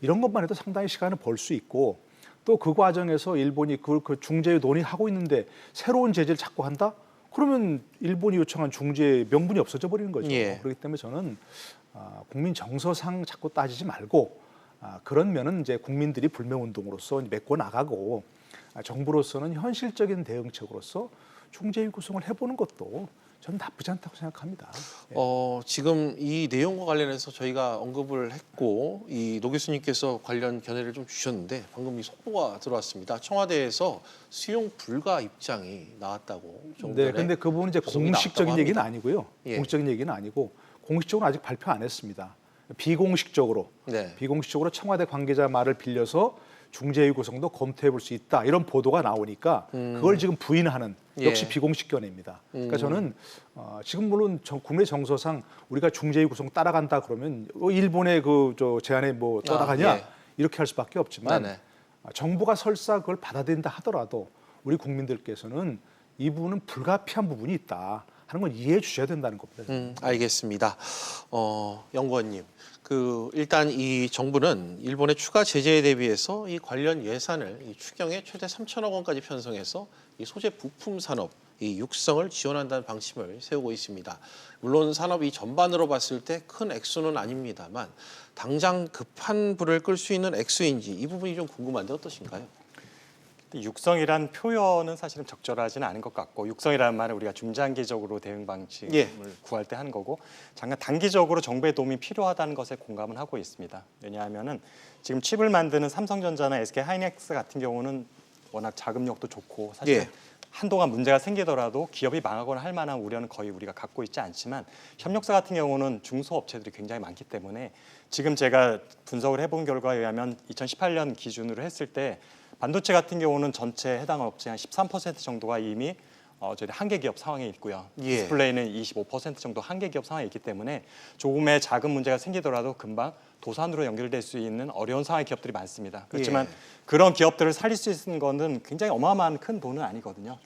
이런 것만 해도 상당히 시간을 벌 수 있고 또 그 과정에서 일본이 그 중재위 논의하고 있는데 새로운 제재를 자꾸 한다? 그러면 일본이 요청한 중재 명분이 없어져 버리는 거죠. 그렇기 때문에 저는 국민 정서상 자꾸 따지지 말고 그런 면은 이제 국민들이 불매운동으로서 메꿔 나가고 정부로서는 현실적인 대응책으로서 중재위 구성을 해보는 것도 저는 나쁘지 않다고 생각합니다. 지금 이 내용과 관련해서 저희가 언급을 했고 노 교수님께서 관련 견해를 좀 주셨는데 방금 이 속보가 들어왔습니다. 청와대에서 수용 불가 입장이 나왔다고. 네, 근데 그 부분은 이제 공식적인 얘기는 아니고요. 공식적인 얘기는 아니고 공식적으로 아직 발표 안 했습니다. 비공식적으로 청와대 관계자 말을 빌려서 중재위 구성도 검토해 볼 수 있다 이런 보도가 나오니까 그걸 지금 부인하는 역시 비공식 견해입니다. 그러니까 저는 지금 물론 국내 정서상 우리가 중재위 구성 따라간다 그러면 일본의 그 제안에 뭐 떠나가냐 이렇게 할 수밖에 없지만 정부가 설사 그걸 받아들인다 하더라도 우리 국민들께서는 이 부분은 불가피한 부분이 있다 하는 건 이해해 주셔야 된다는 겁니다. 알겠습니다. 연구원님. 일단 이 정부는 일본의 추가 제재에 대비해서 이 관련 예산을 추경에 최대 3천억 원까지 편성해서 이 소재 부품 산업 이 육성을 지원한다는 방침을 세우고 있습니다. 물론 산업이 전반으로 봤을 때 큰 액수는 아닙니다만 당장 급한 불을 끌 수 있는 액수인지 이 부분이 좀 궁금한데 어떠신가요? 육성이란 표현은 사실은 적절하지는 않은 것 같고 육성이라는 말은 우리가 중장기적으로 대응 방침을 구할 때 하는 거고 잠깐 단기적으로 정부의 도움이 필요하다는 것에 공감은 하고 있습니다. 왜냐하면은 지금 칩을 만드는 삼성전자나 SK 하이닉스 같은 경우는 워낙 자금력도 좋고 사실 한동안 문제가 생기더라도 기업이 망하거나 할 만한 우려는 거의 우리가 갖고 있지 않지만 협력사 같은 경우는 중소업체들이 굉장히 많기 때문에 지금 제가 분석을 해본 결과에 의하면 2018년 기준으로 했을 때 반도체 같은 경우는 전체 해당 업체 한 13% 정도가 이미 저희 한계 기업 상황에 있고요. 디스플레이는 25% 정도 한계 기업 상황에 있기 때문에 조금의 자금 문제가 생기더라도 금방 도산으로 연결될 수 있는 어려운 상황의 기업들이 많습니다. 그렇지만 그런 기업들을 살릴 수 있는 거는 굉장히 어마어마한 큰 돈은 아니거든요.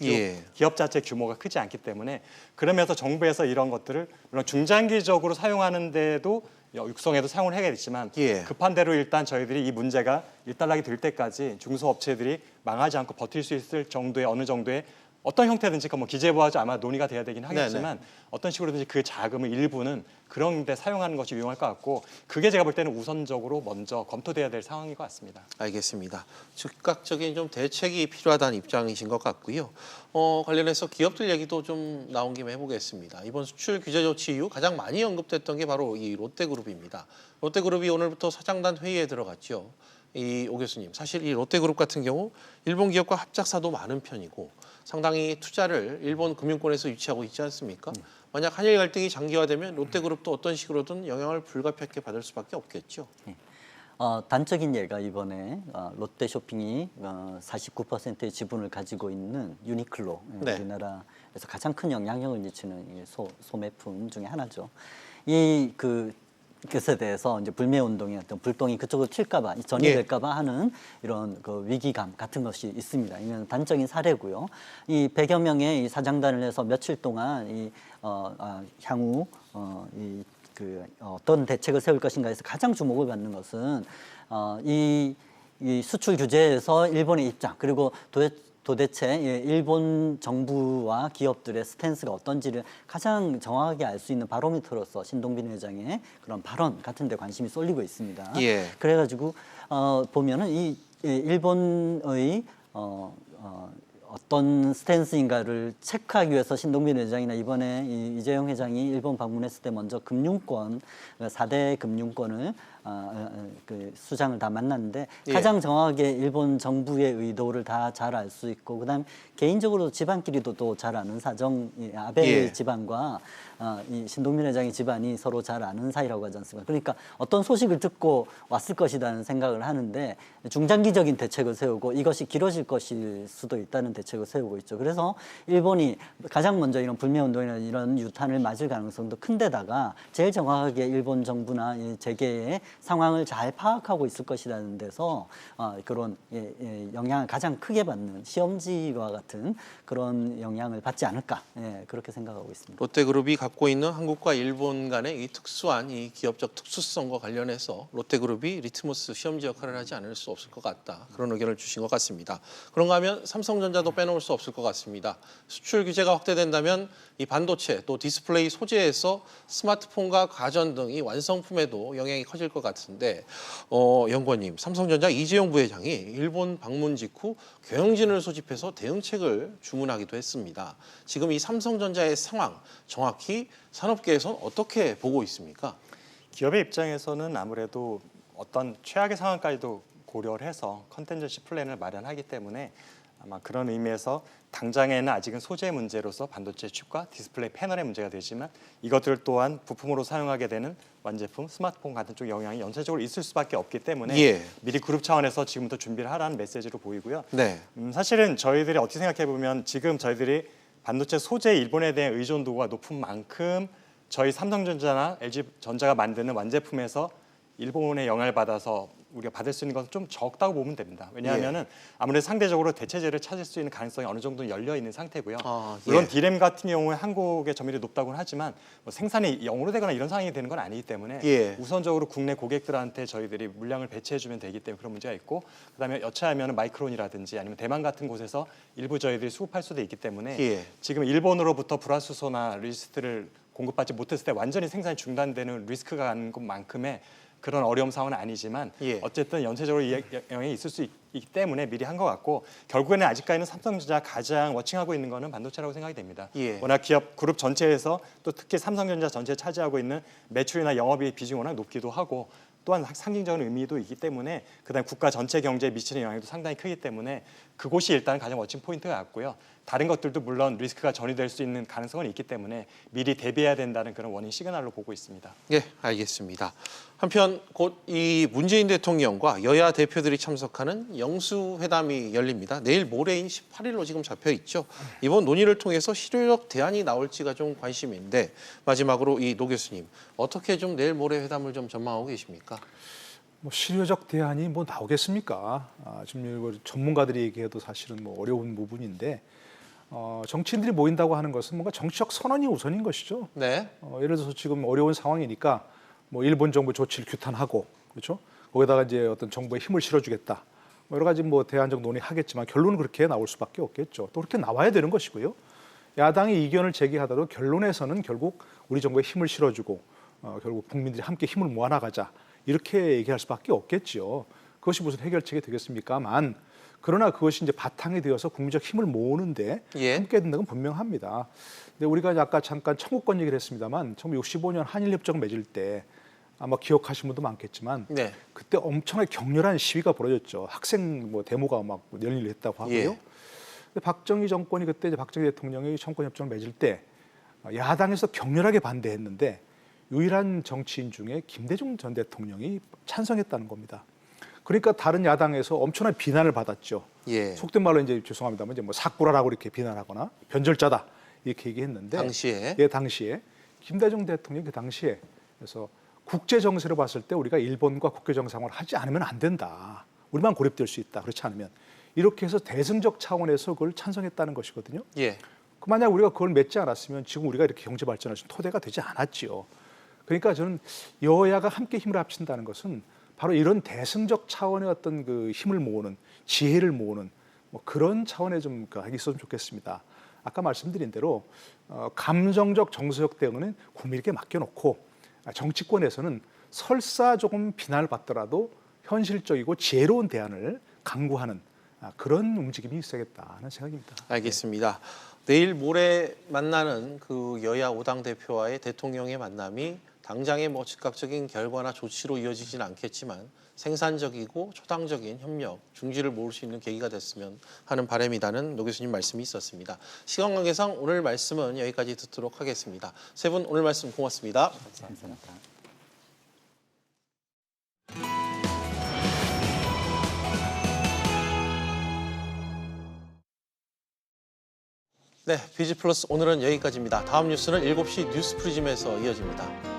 기업 자체 규모가 크지 않기 때문에 그러면서 정부에서 이런 것들을 물론 중장기적으로 사용하는데도 육성에도 사용을 해야겠지만 급한 대로 일단 저희들이 이 문제가 일단락이 될 때까지 중소업체들이 망하지 않고 버틸 수 있을 정도의 어느 정도의 어떤 형태든지 뭐 기재부하고 아마 논의가 돼야 되긴 하겠지만 어떤 식으로든지 그 자금의 일부는 그런 데 사용하는 것이 유용할 것 같고 그게 제가 볼 때는 우선적으로 먼저 검토돼야 될 상황인 것 같습니다. 알겠습니다. 즉각적인 좀 대책이 필요하다는 입장이신 것 같고요. 관련해서 기업들 얘기도 좀 나온 김에 해보겠습니다. 이번 수출 규제 조치 이후 가장 많이 언급됐던 게 바로 이 롯데그룹입니다. 롯데그룹이 오늘부터 사장단 회의에 들어갔죠. 오 교수님, 사실 이 롯데그룹 같은 경우 일본 기업과 합작사도 많은 편이고 상당히 투자를 일본 금융권에서 유치하고 있지 않습니까? 만약 한일 갈등이 장기화되면 롯데그룹도 어떤 식으로든 영향을 불가피하게 받을 수밖에 없겠죠. 단적인 예가 이번에 롯데쇼핑이 49%의 지분을 가지고 있는 유니클로, 우리나라에서 가장 큰 영향력을 미치는 소매품 중에 하나죠. 그것에 대해서 이제 불매운동의 어떤 불똥이 그쪽으로 튈까봐 전이될까봐 하는 이런 그 위기감 같은 것이 있습니다. 이건 단적인 사례고요. 이 100여 명의 이 사장단을 해서 며칠 동안 향후 어떤 대책을 세울 것인가에서 가장 주목을 받는 것은 이 수출 규제에서 일본의 입장 그리고 도대체 일본 정부와 기업들의 스탠스가 어떤지를 가장 정확하게 알 수 있는 바로미터로서 신동빈 회장의 그런 발언 같은 데 관심이 쏠리고 있습니다. 예. 그래가지고 보면은 이 일본의 어떤 스탠스인가를 체크하기 위해서 신동빈 회장이나 이번에 이재용 회장이 일본 방문했을 때 먼저 금융권, 4대 금융권을 그 수장을 다 만났는데 가장 정확하게 일본 정부의 의도를 다 잘 알 수 있고 그다음 개인적으로 집안끼리도 또 잘 아는 사정, 아베 집안과 이 신동빈 회장의 집안이 서로 잘 아는 사이라고 하지 않습니까? 그러니까 어떤 소식을 듣고 왔을 것이라는 생각을 하는데 중장기적인 대책을 세우고 이것이 길어질 것일 수도 있다는 대책을 세우고 있죠. 그래서 일본이 가장 먼저 이런 불매운동이나 이런 유탄을 맞을 가능성도 큰데다가 제일 정확하게 일본 정부나 재계의 상황을 잘 파악하고 있을 것이라는 데서 그런 영향을 가장 크게 받는 시험지와 같은 그런 영향을 받지 않을까 그렇게 생각하고 있습니다. 롯데그룹이 갖고 있는 한국과 일본 간의 이 특수한 이 기업적 특수성과 관련해서 롯데그룹이 리트머스 시험지 역할을 하지 않을 수 없을 것 같다. 그런 의견을 주신 것 같습니다. 그런가 하면 삼성전자도 빼놓을 수 없을 것 같습니다. 수출 규제가 확대된다면 이 반도체 또 디스플레이 소재에서 스마트폰과 가전 등 이 완성품에도 영향이 커질 것 같은데 연구원님, 삼성전자 이재용 부회장이 일본 방문 직후 경영진을 소집해서 대응책을 주문하기도 했습니다. 지금 이 삼성전자의 상황 정확히 산업계에서는 어떻게 보고 있습니까? 기업의 입장에서는 아무래도 어떤 최악의 상황까지도 고려를 해서 컨텐전시 플랜을 마련하기 때문에 아마 그런 의미에서 당장에는 아직은 소재 문제로서 반도체 칩과 디스플레이 패널의 문제가 되지만 이것들 또한 부품으로 사용하게 되는 완제품, 스마트폰 같은 쪽 영향이 연쇄적으로 있을 수밖에 없기 때문에 미리 그룹 차원에서 지금부터 준비를 하라는 메시지로 보이고요. 네. 사실은 저희들이 어떻게 생각해 보면 지금 저희들이 반도체 소재 일본에 대한 의존도가 높은 만큼 저희 삼성전자나 LG전자가 만드는 완제품에서 일본의 영향을 받아서 우리가 받을 수 있는 것은 좀 적다고 보면 됩니다. 왜냐하면은 아무래도 상대적으로 대체재를 찾을 수 있는 가능성이 어느 정도 열려 있는 상태고요. 물론 디램 같은 경우에 한국의 점유율이 높다고는 하지만 뭐 생산이 0으로 되거나 이런 상황이 되는 건 아니기 때문에 우선적으로 국내 고객들한테 저희들이 물량을 배치해주면 되기 때문에 그런 문제가 있고 그다음에 여차하면 마이크론이라든지 아니면 대만 같은 곳에서 일부 저희들이 수급할 수도 있기 때문에 지금 일본으로부터 불화수소나 리스트를 공급받지 못했을 때 완전히 생산이 중단되는 리스크가 가는 것만큼의 그런 어려움 상황은 아니지만 어쨌든 연쇄적으로 영향이 있을 수 있기 때문에 미리 한 것 같고 결국에는 아직까지는 삼성전자 가장 워칭하고 있는 거는 반도체라고 생각이 됩니다. 워낙 기업 그룹 전체에서 또 특히 삼성전자 전체에 차지하고 있는 매출이나 영업이익 비중이 워낙 높기도 하고 또한 상징적인 의미도 있기 때문에 그다음 국가 전체 경제에 미치는 영향도 상당히 크기 때문에 그곳이 일단 가장 워칭 포인트가 같고요. 다른 것들도 물론 리스크가 전이될 수 있는 가능성은 있기 때문에 미리 대비해야 된다는 그런 워닝 시그널로 보고 있습니다. 예, 알겠습니다. 한편 곧 이 문재인 대통령과 여야 대표들이 참석하는 영수회담이 열립니다. 내일 모레인 18일로 지금 잡혀 있죠. 이번 논의를 통해서 실효적 대안이 나올지가 좀 관심인데 마지막으로 이 노 교수님 어떻게 좀 내일 모레 회담을 좀 전망하고 계십니까? 뭐 실효적 대안이 뭐 나오겠습니까? 지금 전문가들이 얘기해도 사실은 뭐 어려운 부분인데 정치인들이 모인다고 하는 것은 뭔가 정치적 선언이 우선인 것이죠. 네. 예를 들어서 지금 어려운 상황이니까 뭐 일본 정부 조치를 규탄하고 그렇죠. 거기다가 이제 어떤 정부에 힘을 실어주겠다. 뭐 여러 가지 뭐 대안적 논의하겠지만 결론은 그렇게 나올 수밖에 없겠죠. 또 그렇게 나와야 되는 것이고요. 야당이 이견을 제기하더라도 결론에서는 결국 우리 정부에 힘을 실어주고 결국 국민들이 함께 힘을 모아나가자 이렇게 얘기할 수밖에 없겠지요. 그것이 무슨 해결책이 되겠습니까만. 그러나 그것이 이제 바탕이 되어서 국민적 힘을 모으는데 함께 된다는 건 분명합니다. 근데 우리가 아까 잠깐 청구권 얘기를 했습니다만 1965년 한일협정 맺을 때 아마 기억하시는 분도 많겠지만 그때 엄청나게 격렬한 시위가 벌어졌죠. 학생 뭐 데모가 막 열리를 했다고 하고요. 근데 박정희 정권이 그때 이제 박정희 대통령이 청구권협정을 맺을 때 야당에서 격렬하게 반대했는데 유일한 정치인 중에 김대중 전 대통령이 찬성했다는 겁니다. 그러니까 다른 야당에서 엄청난 비난을 받았죠. 속된 말로 이제 죄송합니다만 이제 뭐 삭불화라고 이렇게 비난하거나 변절자다 이렇게 얘기했는데 당시에 김대중 대통령이 그 당시에 그래서 국제 정세로 봤을 때 우리가 일본과 국교 정상화를 하지 않으면 안 된다. 우리만 고립될 수 있다. 그렇지 않으면 이렇게 해서 대승적 차원에서 그걸 찬성했다는 것이거든요. 그 만약 우리가 그걸 맺지 않았으면 지금 우리가 이렇게 경제 발전할 수 있는 토대가 되지 않았지요. 그러니까 저는 여야가 함께 힘을 합친다는 것은 바로 이런 대승적 차원의 어떤 그 힘을 모으는 지혜를 모으는 뭐 그런 차원에 좀 있었으면 좋겠습니다. 아까 말씀드린 대로 감정적 정서적 대응은 국민에게 맡겨놓고 정치권에서는 설사 조금 비난을 받더라도 현실적이고 지혜로운 대안을 강구하는 그런 움직임이 있어야겠다는 생각입니다. 알겠습니다. 내일 모레 만나는 그 여야 5당 대표와의 대통령의 만남이 당장의 뭐 즉각적인 결과나 조치로 이어지지는 않겠지만 생산적이고 초당적인 협력, 중지를 모을 수 있는 계기가 됐으면 하는 바람이라는 노 교수님 말씀이 있었습니다. 시간 관계상 오늘 말씀은 여기까지 듣도록 하겠습니다. 세 분 오늘 말씀 고맙습니다. 감사합니다. 네, 비지 플러스 오늘은 여기까지입니다. 다음 뉴스는 7시 뉴스 프리즘에서 이어집니다.